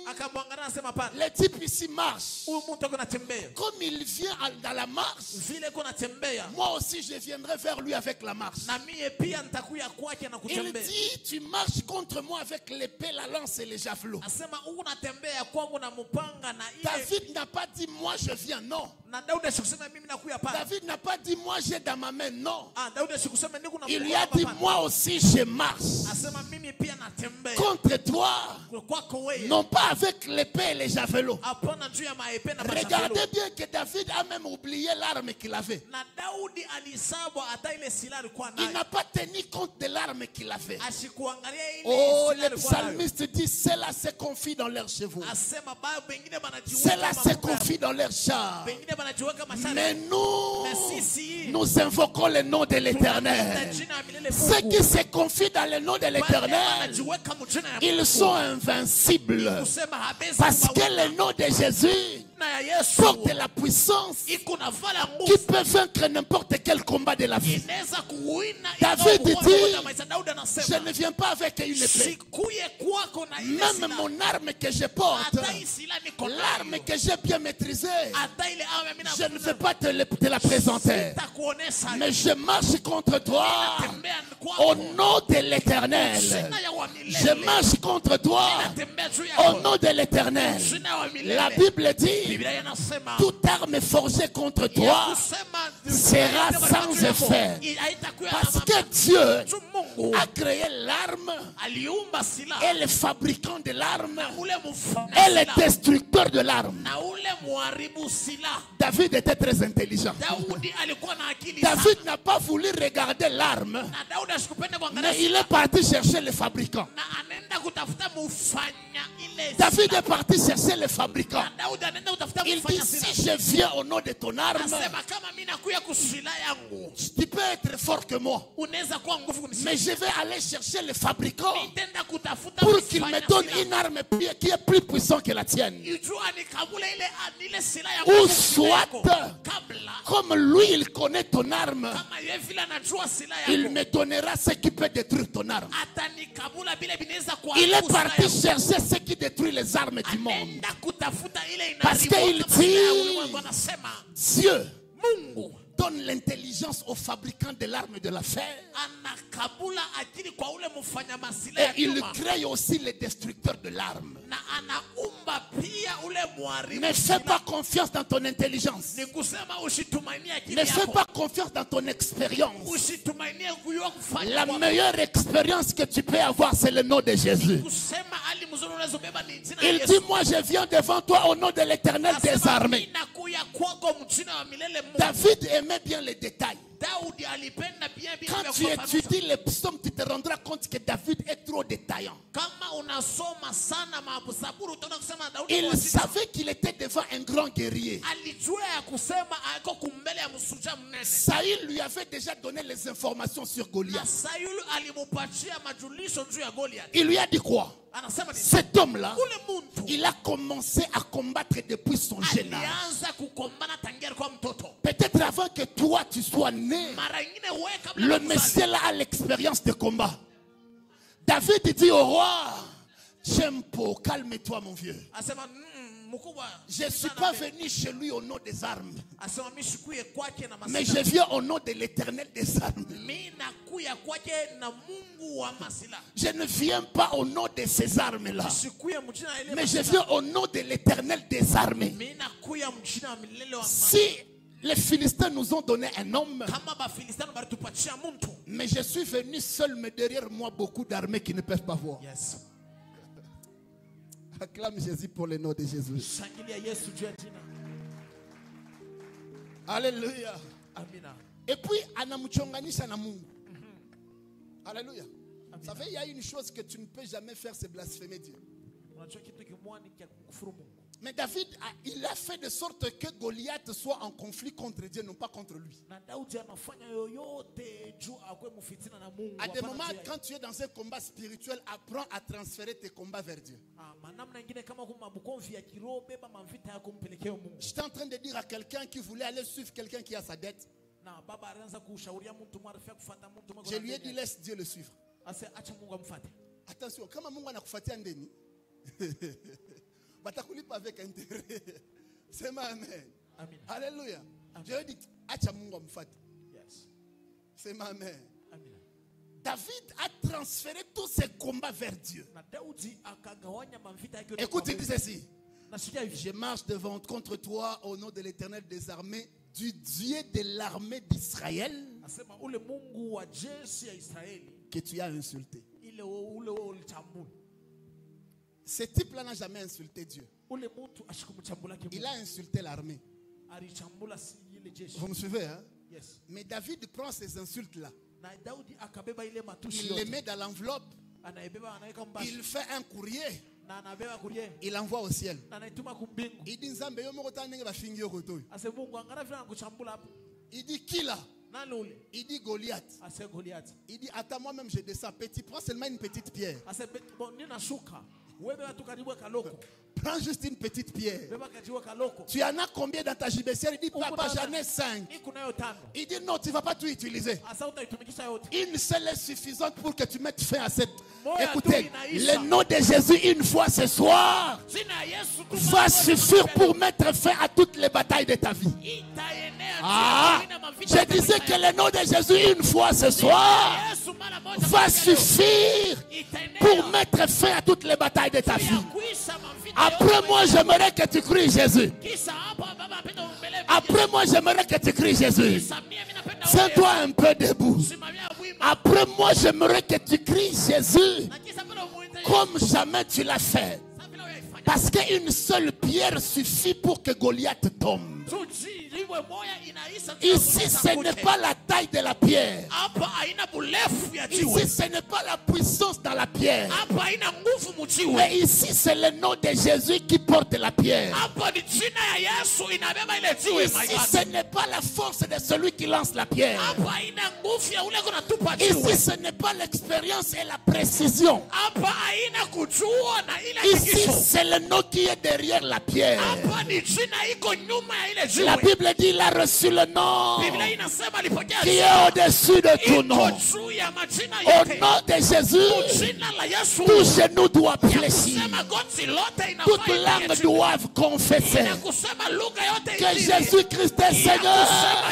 Akamwangalia anasema pana. le type ici marche. Huyu mtu ako natembea. Comme il vient dans la marche, Vile ako natembea. moi aussi je viendrai vers lui avec la marche. Na mie pia nitakuya kwake na Il kutembea. dit, tu marches contre moi avec l'épée, la lance et les javelots. Asema unatembea kwangu na mupanga na ile. David n'a pas dit, moi je viens, non. Na Daudi asikusema mimi nakuya pana. David n'a pas dit, moi j'ai dans ma main, non. Daudi asikusema niko na Il lui mkono a dit, hapa. moi aussi je marche Asema mimi pia natembea. contre toi, Kwako wewe. non pas avec l'épée et les javelots. Hapana juu ya maepe na Regardez mashambulio. bien que David a même oublié l'arme qu'il avait. Na Daudi alisabwa hata ile silaha alikuwa Il nayo. n'a pas tenu compte de l'arme qu'il avait. Asikuangalia ile Oh, silaha le alikuwa nayo. psalmiste dit, ceux-là se confient dans leurs chevaux. Asema bado pengine Ceux-là se banajiweka confient dans leurs chars. pengine banajiweka Mais mashari. nous, nous invoquons le nom de l'Éternel. Ceux qui se confient dans le nom de l'Éternel, ils sont invincibles. Parce que le nom de Jésus na ya Yesu porte la puissance iko na vala qui nguvu peut vaincre n'importe quel combat de la vie. inaweza kuwina. David dit, Daudi je anasema ne viens pas avec une épée. sikuye kwako na ile Même silaha. mon arme que je porte, Hata hii silaha niko nayo. l'arme que j'ai bien maîtrisée, Hata ile arme mimi je ne vais pas te la présenter. sitakuonesha. Mais je marche contre toi Natembea au kwako. nom de l'Éternel. Jina ya wa Je milele. marche contre toi Natembea juu au yako. nom de l'Éternel. Jina wa milele. La Bible dit, Biblia inasema toute arme forgée contre toi sera sans effet. Parce que Dieu a créé l'arme aliumba silaha et le fabricant de l'arme na ule et le destructeur de l'arme. na ule muharibu silaha. David était très intelligent. Daudi alikuwa na akili sana. David n'a pas voulu regarder l'arme, Na Daudi asikupenda kuangalia mais il est parti chercher le fabricant. na anaenda kutafuta mufanya ile David est parti chercher le fabricant. na Daudi anaenda kutafuta Il dit, mufanya si silaha. je viens au nom de ton arme, Anasema kama mimi nakuya kusila yangu tu peux être fort que moi. unaweza kuwa nguvu Mais kunishinda. je vais aller chercher le fabricant Nitaenda kutafuta pour qu'il me mufanya donne silaha. une arme qui est plus puissante que la tienne. Ijua nikabula ile silaha ya Ou nguvu soit, yako. Kabla comme lui, il connaît ton arme, kama yeye vile anajua silaha il yako me donnera ce qui peut détruire ton arme. atanikabula vile vinaweza Il est kuharibu silaha parti yako. chercher ce qui détruit les armes du monde. Anaenda kutafuta ile Parce inaharibu qu'il silaha ya dit- ulimwengu. Anasema Dieu Mungu donne l'intelligence au fabricant de l'arme de la fer. anakabula akili kwa ule mfanya masilaha Et ya il chuma crée aussi le destructeur de l'arme. na anaumba pia ule muharibu Ne fais pas confiance dans ton intelligence. ni kusema usitumainie akili Ne fais yako, pas confiance dans ton expérience. usitumainie kujua kufanya La kwako. meilleure expérience que tu peux avoir, c'est le nom de Jésus. Kusema hali mzuri unazobeba ni jina la Il Yesu. dit, moi je viens devant toi au nom de l'Éternel des Anasema, armées. "Mimi nakuya kwako mjina wa milele Mungu." David aimait bien les détails. Daudi alipenda pia vitu Quand vya tu kufafanua. étudies les psaumes, tu te rendras compte que David est trop détaillant. Kama unasoma sana Zaburi utaona kusema Daudi Il kwa sita. savait qu'il était devant un grand guerrier. Alijua ya kusema ako kumbele ya msuja mnene. Saïl lui avait déjà donné les informations sur Na Goliath. Sayulu alimupatia majulisho juu ya Goliath. Il lui a dit quoi? Anasema ni Cet homme-là, ule muntu il a commencé à combattre depuis son jeune âge. alianza kukombana tangia kwa mtoto. Peut-être avant que toi tu sois né, Mara nyingine wewe kabla le ya kuzaliwa. monsieur là a l'expérience de combat. David dit au roi, Chempo, calme-toi mon vieux. Asema mkubwa. Je ne suis pas venu chez lui au nom des armes, Asema mimi sikuye kwake na mais masila. je viens au nom de l'Éternel des armes. Mimi nakuya kwake na Mungu wa masila. Je ne viens pas au nom de ces armes-là, Sikuye mjina ile. mais je viens au nom de l'Éternel des armées. Mimi nakuya mjina wa milele wa Si les Philistins nous ont donné un homme, kama Bafilistini balitupatia muntu. mais je suis venu seul, mais derrière moi beaucoup d'armées qui ne peuvent pas voir. Yes. Acclame Jésus pour le nom de Jésus. Shangilia Yesu juu ya jina. Alléluia. Amina. Et puis, anamchonganisha na Mungu. Alléluia. Vous savez, il y a une chose que tu ne peux jamais faire, c'est blasphémer Dieu. Unajua kitu kimwani kia kukufuru Mungu. Mais David, il a fait de sorte que Goliath soit en conflit contre Dieu, non pas contre lui. Na Daudi anafanya yoyote juu akwe mfitina na Mungu. À des hapana moments, juu ya- quand tu es dans un combat spirituel, apprends à transférer tes combats vers Dieu. Manamna ingine kama kuma bukomvi ya kiroho beba mamvita yako mpelekee Mungu. J'étais en train de dire à quelqu'un qui voulait aller suivre quelqu'un qui a sa dette. Na baba alianza kushauria mtu marafiki kufuata mtu mmoja. Je lui ai dit, laisse Dieu le suivre. Ase acha Mungu amfuate. Attention, kama Mungu anakufuatia ndeni, batakulipa avec intérêt. Sema amen. Amen. Alléluia. Je lui ai dit, acha Mungu amfuate. Yes. Sema amen. Amen. David a transféré tous ses combats vers Dieu. Na Daudi akagawanya mamvita yake yote. Écoute, kwa il dit Mungu. ceci. Nasikia hivi. Je marche devant contre toi au nom de l'Éternel des armées, du Dieu de l'armée d'Israël Asema ule Mungu wa jeshi ya Israeli. que tu as insulté. Ile ule ulichambula. Ce type-là n'a jamais insulté Dieu. Ule mtu ashikumchambula Il kimungu. a insulté l'armée. Alichambula si ile jeshi. Vous me suivez, hein? Yes. Mais David prend ces insultes-là. Na Daudi akabeba ile matushi Il les yote. met dans l'enveloppe. Anaibeba anaweka mbashi. Il fait un courrier. Na anabeba kurie. Il envoie au ciel. Na anaituma kumbingu. Il dit Nzambe yo moko tanenge ba fingi yo kotoyo. Ase Mungu angana vile anakuchambula hapo. Il dit qui là? Nani ule? Il dit Goliath. Ase Goliath. Il dit attends, moi-même je descends. Petit, prends seulement une petite pierre. Ase bon nina shuka. Webeba tukadiwe kaloko. Prends juste une petite pierre. Beba kadiwe kaloko. Tu en as combien dans ta gibecière? Il dit, papa, j'en ai 5. Ikunayo tano. Il dit, non, tu ne vas pas tout utiliser. Asa utaitumikisha yote. Une seule est suffisante pour que tu mettes fin à cette... Moya Écoutez, tu inaisha. le nom de Jésus une fois ce soir Jina ya Yesu tu va mara suffire moja pour mettre fin à toutes les batailles de ta vie. itaenea Ah, juu ya mavita je disais que le nom de Jésus une fois ce soir Yesu mara moja va katika leo. suffire Itaenea pour mettre fin à toutes les batailles de ta ya vie. kuisha mavita Après yote. moi, j'aimerais que tu cries Jésus. Kisha hapa baba apenda umbele. Après moi, j'aimerais que tu cries Jésus. Kisha mimi napenda Tiens-toi un peu debout. simamia wima. Après moi, j'aimerais que tu cries Jésus Na kisha pale umuite comme jamais tu l'as fait. Sasa vile unaifanya. Parce qu'une seule pierre suffit pour que Goliath tombe. Tuji liwe moya inaisha. Ici, ce n'est pas la taille de la pierre. hapa haina burefu ya jiwe. Ici, ce n'est pas la puissance dans la pierre. Hapa haina nguvu mjiwe. Mais ici, c'est le nom de Jésus qui porte la pierre. Hapa ni jina ya Yesu inabeba ile jiwe. My Ici, God. ce n'est pas la force de celui qui lance la pierre. Hapa haina nguvu ya ule kunatupa Ici, jiwe. ce n'est pas l'expérience et la précision. Hapa haina kujua na ile Ici, hakikisho. c'est le nom qui est derrière la pierre. Hapa ni jina iko nyuma ya ile La jiwe. Bible dit il a reçu le nom Biblia inasema alipokea qui est jina au-dessus de tout iko nom. juu ya majina Au yote. nom de Jésus, Jina la Yesu. tout genou doit fléchir. Kusema goti lote inafaa Toutes ipige langues chini. doivent confesser Na kusema lugha yote que ikiri. Jésus-Christ est Ya kusema Seigneur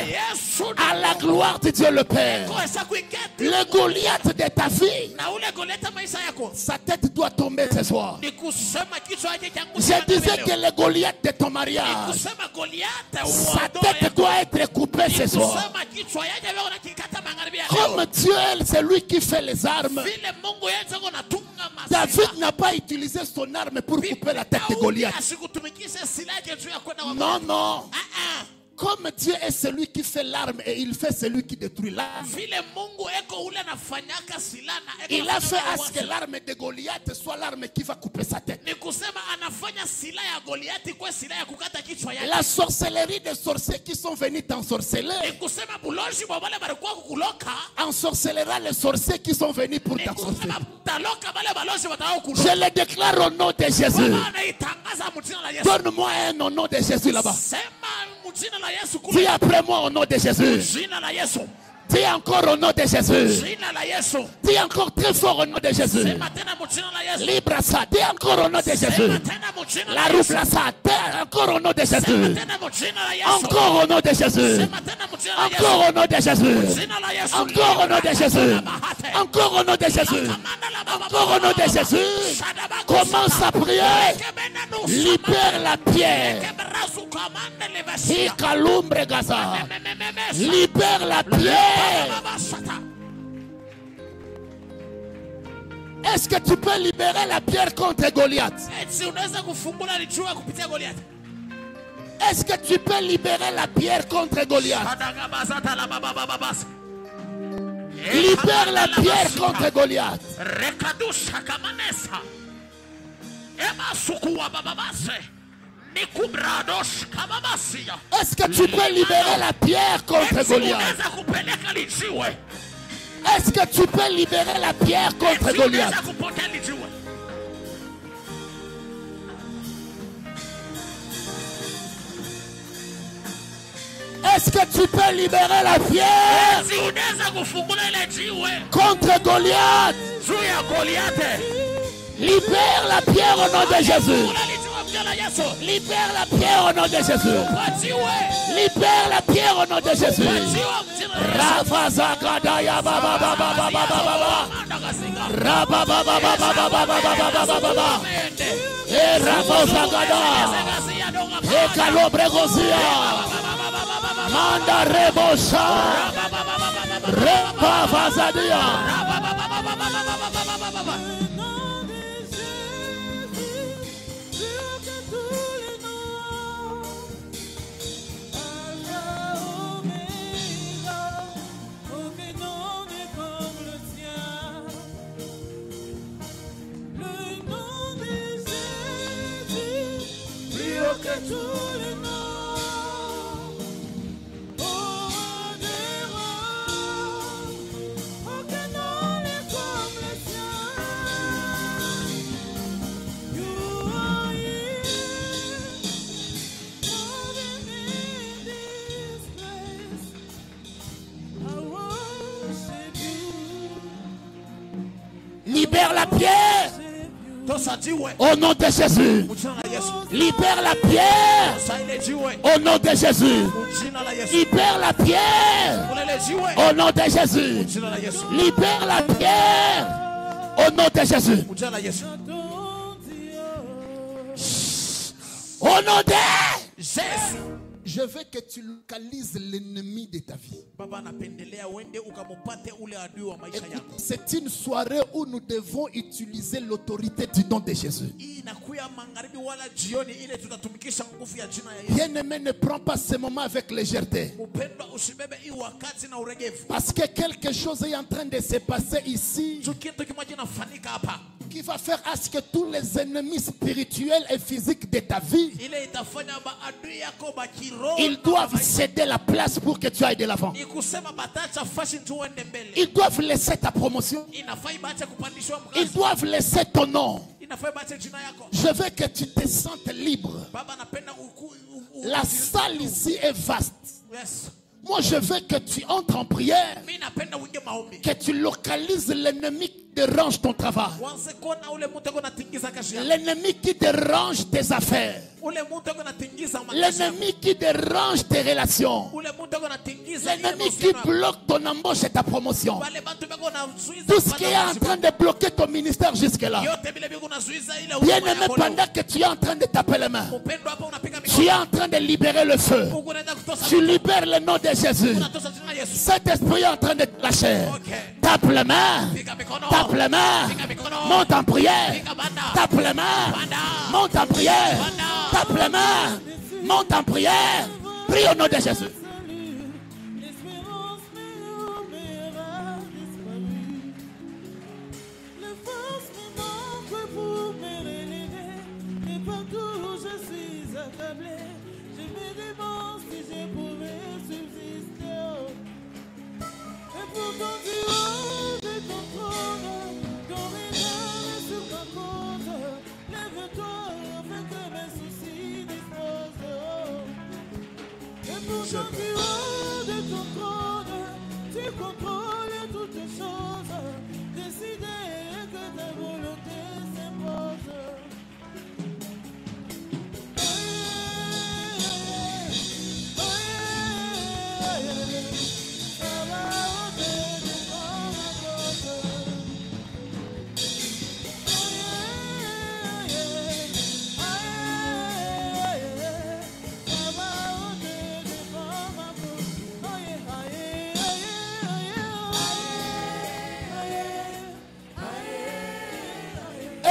Yesu à la gloire de Dieu le Père. kosa kuiketi. Le Goliath de ta vie, Na ule goleta maisha yako. sa tête doit tomber ce soir. Ni kusema kichwa yake changu. Je disais que le Goliath de ton mariage, Kusema Goliath sa wa ndoa tête yako. doit être coupée ce soir. Kusema kichwa yake wewe unakikata magharibi ya leo. Comme Dieu, c'est lui qui fait les armes. Vile Mungu yeye unatunga David n'a pas utilisé son arme pour couper la tête de Goliath. Asikutumikishe silaha yake juu ya kwenda wa Non, non. Ah, ah. Comme Dieu est celui qui fait l'arme et il fait celui qui détruit l'arme. Vile Mungu eko ule anafanyaka silaha na eko Il a fait anafanya à ce que uasi. l'arme de Goliath soit l'arme qui va couper sa tête. Ni kusema anafanya silaha ya Goliati kwa silaha ya kukata kichwa yake. La sorcellerie des sorciers qui sont venus Ni t'ensorceler kusema buloshi bwa wale balikuwa kukuloka. ensorcelera les sorciers qui sont venus pour Ni t'ensorceler. kusema taloka wale baloshi watakao Je kuloka. le déclare au nom de Jésus. Baba anaitangaza mjina la Yesu. Donne-moi un au nom de Jésus là-bas. Sema mjina la Yesu Dis kule. après moi au nom de Jésus. Jina la Yesu. Dis encore au nom de Jésus. Jina la Yesu. Dis encore très fort au nom de Jésus. Sema tena mjina la Yesu. Libre ça. Dis encore au nom de Sema Jésus. tena mjina La la roue Yesu. ça. Encore au nom de Sema Jésus. tena mjina la Yesu. Encore au nom de Jésus. Sema tena mjina la Yesu. Encore au nom de Jésus. Jina la Yesu. Encore au nom de Jésus. Encore au nom de Jésus. Encore au nom de Jésus. Commence à prier. Libère la pierre. Ikalumbre Gaza. Libère la pierre. Est-ce que tu peux libérer la pierre contre Goliath? Est-ce que tu peux libérer la pierre contre Goliath? Libère la pierre contre Goliath. Est-ce que tu peux libérer la pierre contre Goliath? Est-ce que tu peux libérer la pierre contre Goliath? Est-ce que tu peux libérer la pierre contre Goliath? Libère la pierre au nom de Jésus. Libère la pierre au nom de Jésus. Libère la pierre au nom de Jésus. Rafazakadaya baba baba baba baba. Rababa baba baba baba baba baba. E Rafazakada. E Kalobregosia. Manda Rebosa. Repafazadia. la pierre. Au nom de Jésus. Libère la pierre. Au nom de Jésus. Libère la pierre. Au nom de Jésus. Libère la pierre. Au nom de Jésus. Au nom de Jésus. Je veux que tu localises l'ennemi de ta vie. C'est une soirée où nous devons utiliser l'autorité du nom de Jésus. Bien-aimé, ne prends pas ce moment avec légèreté. Parce que quelque chose est en train de se passer ici qui va faire à ce que tous les ennemis spirituels et physiques de ta vie, ils doivent céder la place pour que tu ailles de l'avant. Ils doivent laisser ta promotion. Ils doivent laisser ton nom. Je veux que tu te sentes libre. La salle ici est vaste. Moi, je veux que tu entres en prière, que tu localises l'ennemi qui dérange ton travail, l'ennemi qui dérange tes affaires, l'ennemi qui dérange tes relations, l'ennemi qui bloque ton embauche et ta promotion, tout ce qui est en train de bloquer ton ministère jusque-là. Bien-aimé, pendant que tu es en train de taper les mains, tu es en train de libérer le feu. Tu libères le nom de Jésus. Cet esprit est en train de te lâcher. Tape les mains. Tape les mains. Monte en prière. Tape les mains. Monte en prière. Tape les mains. Monte en prière. Prie au nom de Jésus. Tu contrôles toutes choses, décider que ta volonté s'impose.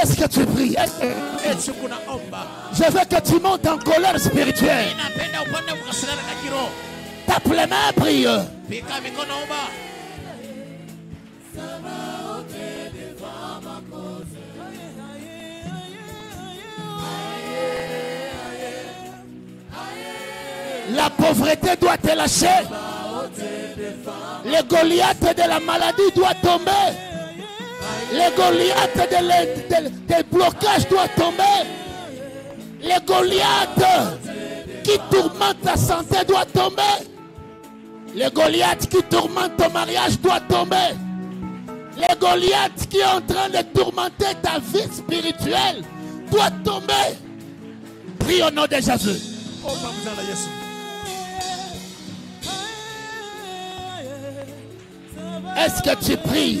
Est-ce que tu pries? Je veux que tu montes en colère spirituelle. Tape les mains, prie. La pauvreté doit te lâcher. Les Goliaths de la maladie doivent tomber. Les Goliaths des blocages doivent tomber. Les Goliaths qui tourmentent ta santé doivent tomber. Les Goliaths qui tourmentent ton mariage doivent tomber. Les Goliaths qui sont en train de tourmenter ta vie spirituelle doivent tomber. Prie au nom de Jésus. Est-ce que tu pries?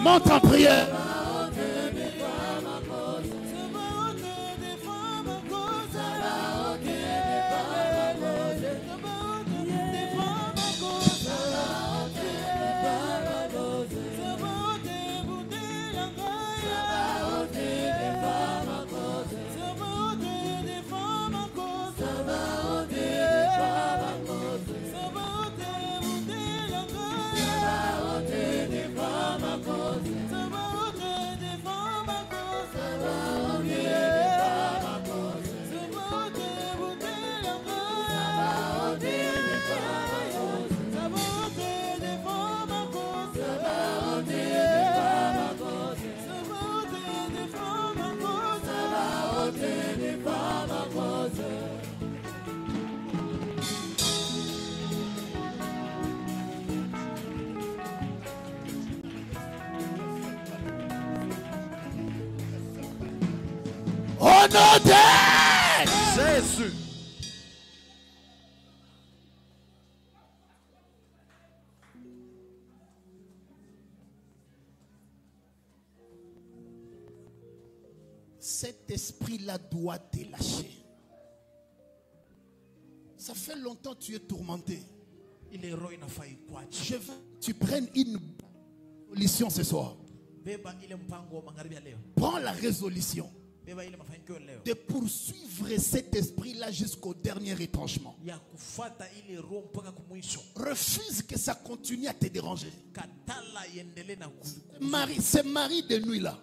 Monte en prière. cet esprit-là doit te lâcher. Ça fait longtemps que tu es tourmenté. Je veux que tu prennes une résolution ce soir. Prends la résolution de poursuivre cet esprit-là jusqu'au dernier retranchement. Refuse que ça continue à te déranger. Ce mari de nuit là,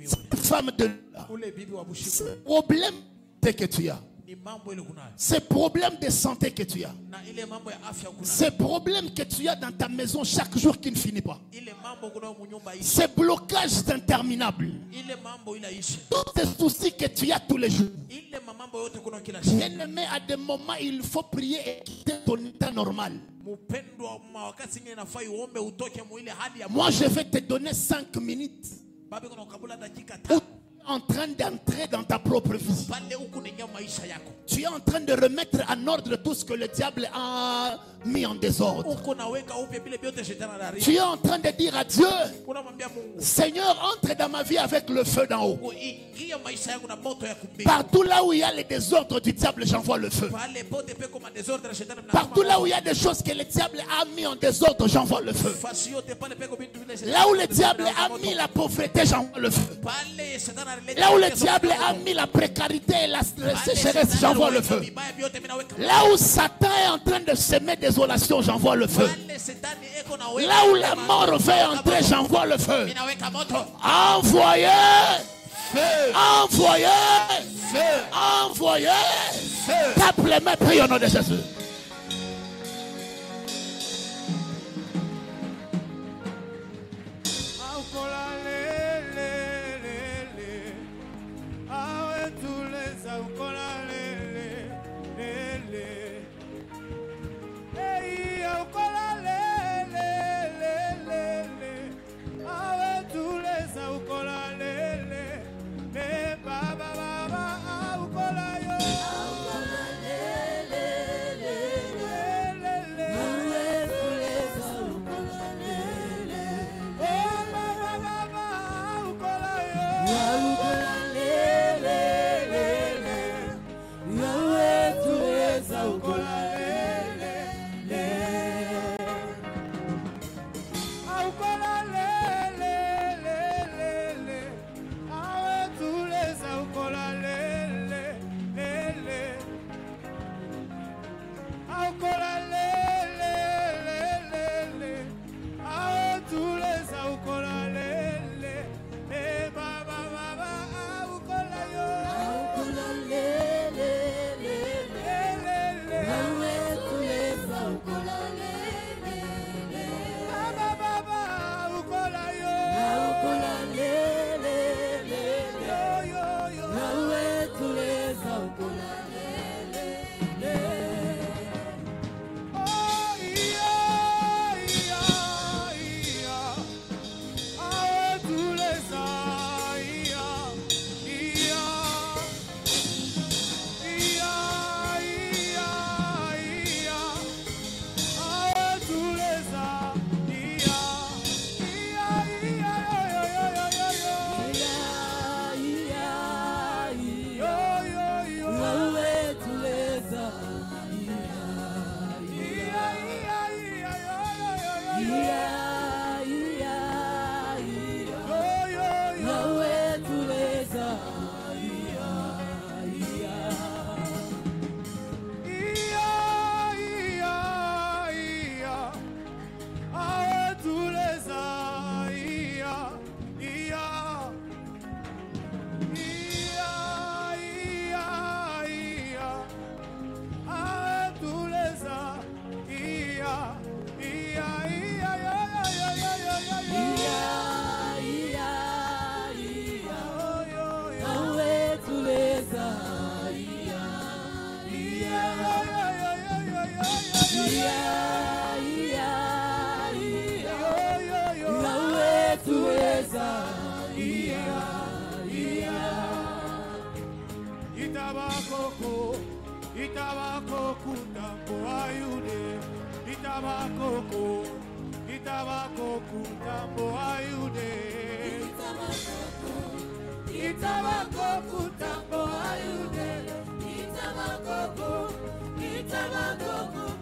cette femme de nuit là, ce problème que tu as, ces problèmes de santé que tu as, ces problèmes que tu as dans ta maison chaque jour qui ne finit pas, ces blocages interminables, tous ces soucis que tu as tous les jours, bien-aimé, à des moments il faut prier et quitter ton état normal. Moi je vais te donner 5 minutes en train d'entrer dans ta propre vie. Tu es en train de remettre en ordre tout ce que le diable a mis en désordre. Tu es en train de dire à Dieu, Seigneur, entre dans ma vie avec le feu d'en haut. Partout là où il y a les désordres du diable, j'envoie le feu. Partout là où il y a des choses que le diable a mis en désordre, j'envoie le feu. Là où le diable a mis la pauvreté, j'envoie le feu. Là où le diable a mis la précarité et la sécheresse, j'envoie le feu. Là où Satan est en train de semer désolation, j'envoie le feu. Là où la mort veut entrer, j'envoie le feu. Envoyez, envoyez, envoyez. Tape les mains, prie au nom de Jésus. Itabakoku tambo ayude. Itabakoku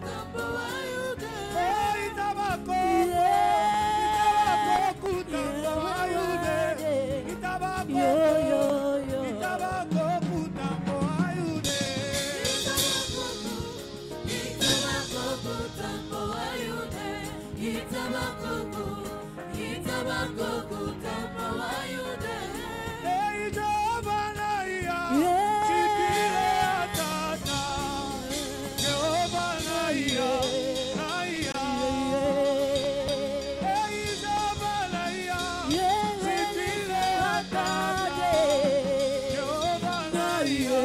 tambo ayude. Itabakoku tambo ayude. Itabakoku tambo ayude. Itabakoku tambo ayude. Itabakoku tambo ayude. Jehovah Naya, Shikile Atata. Jehovah Naya, Naya. Jehovah Naya, Shikile Atata. Jehovah Naya,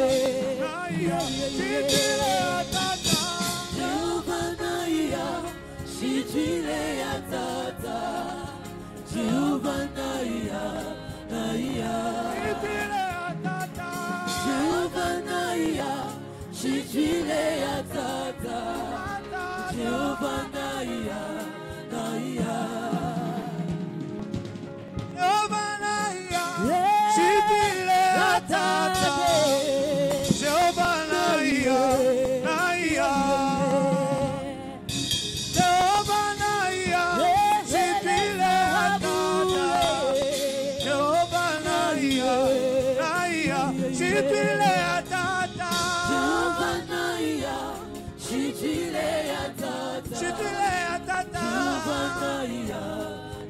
Naya. Shikile Atata. Jehovah Naya, Shitile Atata. Jehovah Naya, Naya. Shikile Atata. Jehovah Naya, Shitile Atata. Jehovah Naya, Naya. Jehovah Naya, Shikile Atata. Jehovah Naya, Naya. Jehovah Naya, Shikile Atata. Jehovah Naya, Naya. Shikile Atata. Jehovah Naya, Shitile Atata. Shikile Atata. Jehovah Naya,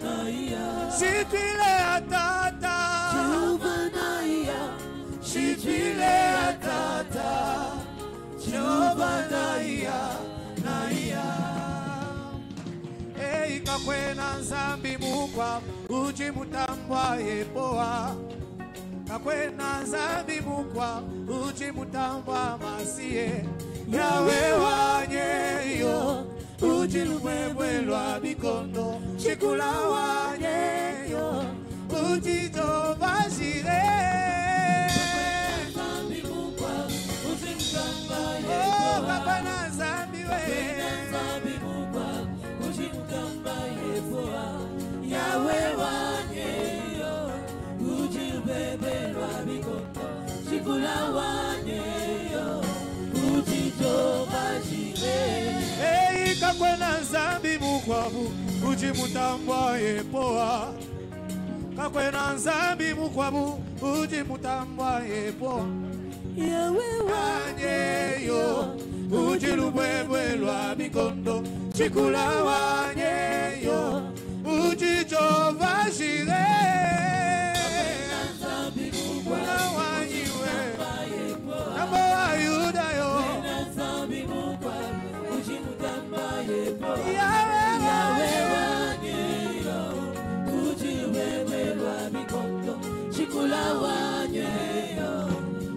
Naya. Shikile Atata. Jehovah Naya, Shikile Atata. Jehovah Naya, Naya. Kakwena nzambi mukwa uji mutambwa yepoa. Kakwena nzambi mukwa uji mutambwa masiye. Yawe wanyeyo uji lumwebwe lwa bikondo. Chikula wanyeyo uji jovashire. Oh, kakwena nzambi we. Yahweh wanyeyo, ujibebelwa bikondo. Chikula wanyeyo, ujijobashire. Hey, kakwena nzambi mukwabu uji mutambwa yepoa. Kakwena nzambi mukwabu uji mutambwa yepoa. Yahweh Wanyeyo uji lumwebwe lwa bikondo. Chikula wanyeyo uji jovashire. Chikula wanyiwe Namo ayuda yo. Yahweh wanyeyo, ujibebelwa bikondo. Chikula wanyeyo,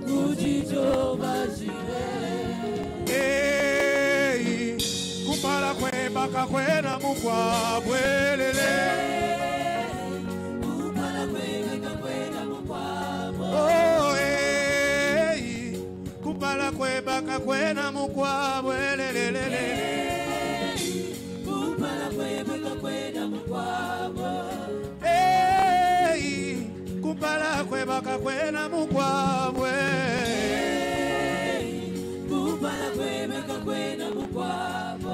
ujijobashire. Hey, kumbala kweba kakwena mukwa bwelele. Oh, hey, kumbala kweba kakwena mukwa bwelele. Hey, kumbala kweba kakwena mukwa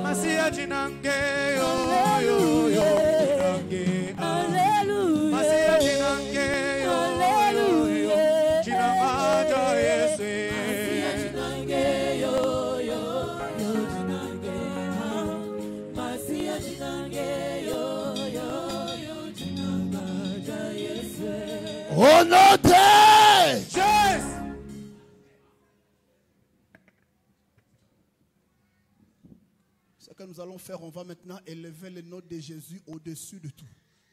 Masia jinange yo yo yo jinange. Masia jinange yo yo yo jinanga Yesu. Au nom de Jésus. Ce que nous allons faire, on va maintenant élever le nom de Jésus au-dessus de tout.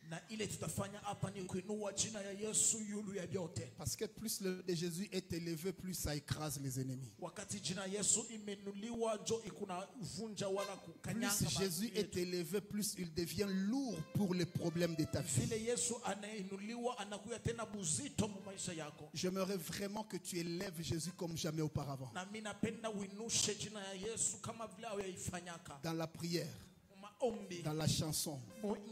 na ile tutafanya hapa ni kuinua jina ya Yesu yulu ya vyote. Parce que plus le nom de Jésus est élevé, plus ça écrase les ennemis. Wakati jina Yesu imenuliwa jo ikuna vunja wala kukanyanga. Plus Jésus est élevé, plus il devient lourd pour les problèmes de ta vie. Vile Yesu anainuliwa anakuya tena buzito mu maisha yako. J'aimerais vraiment que tu élèves Jésus comme jamais auparavant. Na mimi napenda uinushe jina ya Yesu kama vile uyaifanyaka. Dans la prière, Maombi, dans la chanson,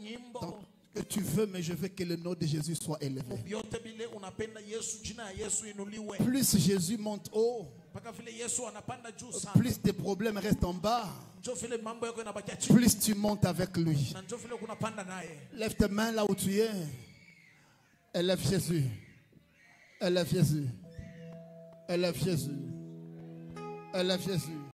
nyimbo, que tu veux, mais je veux que le nom de Jésus soit élevé. Vyote vile unapenda Yesu, jina ya Yesu inuliwe. Plus Jésus monte haut, Mpaka vile Yesu anapanda juu sana. plus tes problèmes restent en bas. Njoo vile mambo yako yanabakia chini. Plus tu montes avec lui. Na njoo vile kunapanda naye. Lève tes mains là où tu es. Élève Jésus. Élève Jésus. Élève Jésus. Élève Jésus.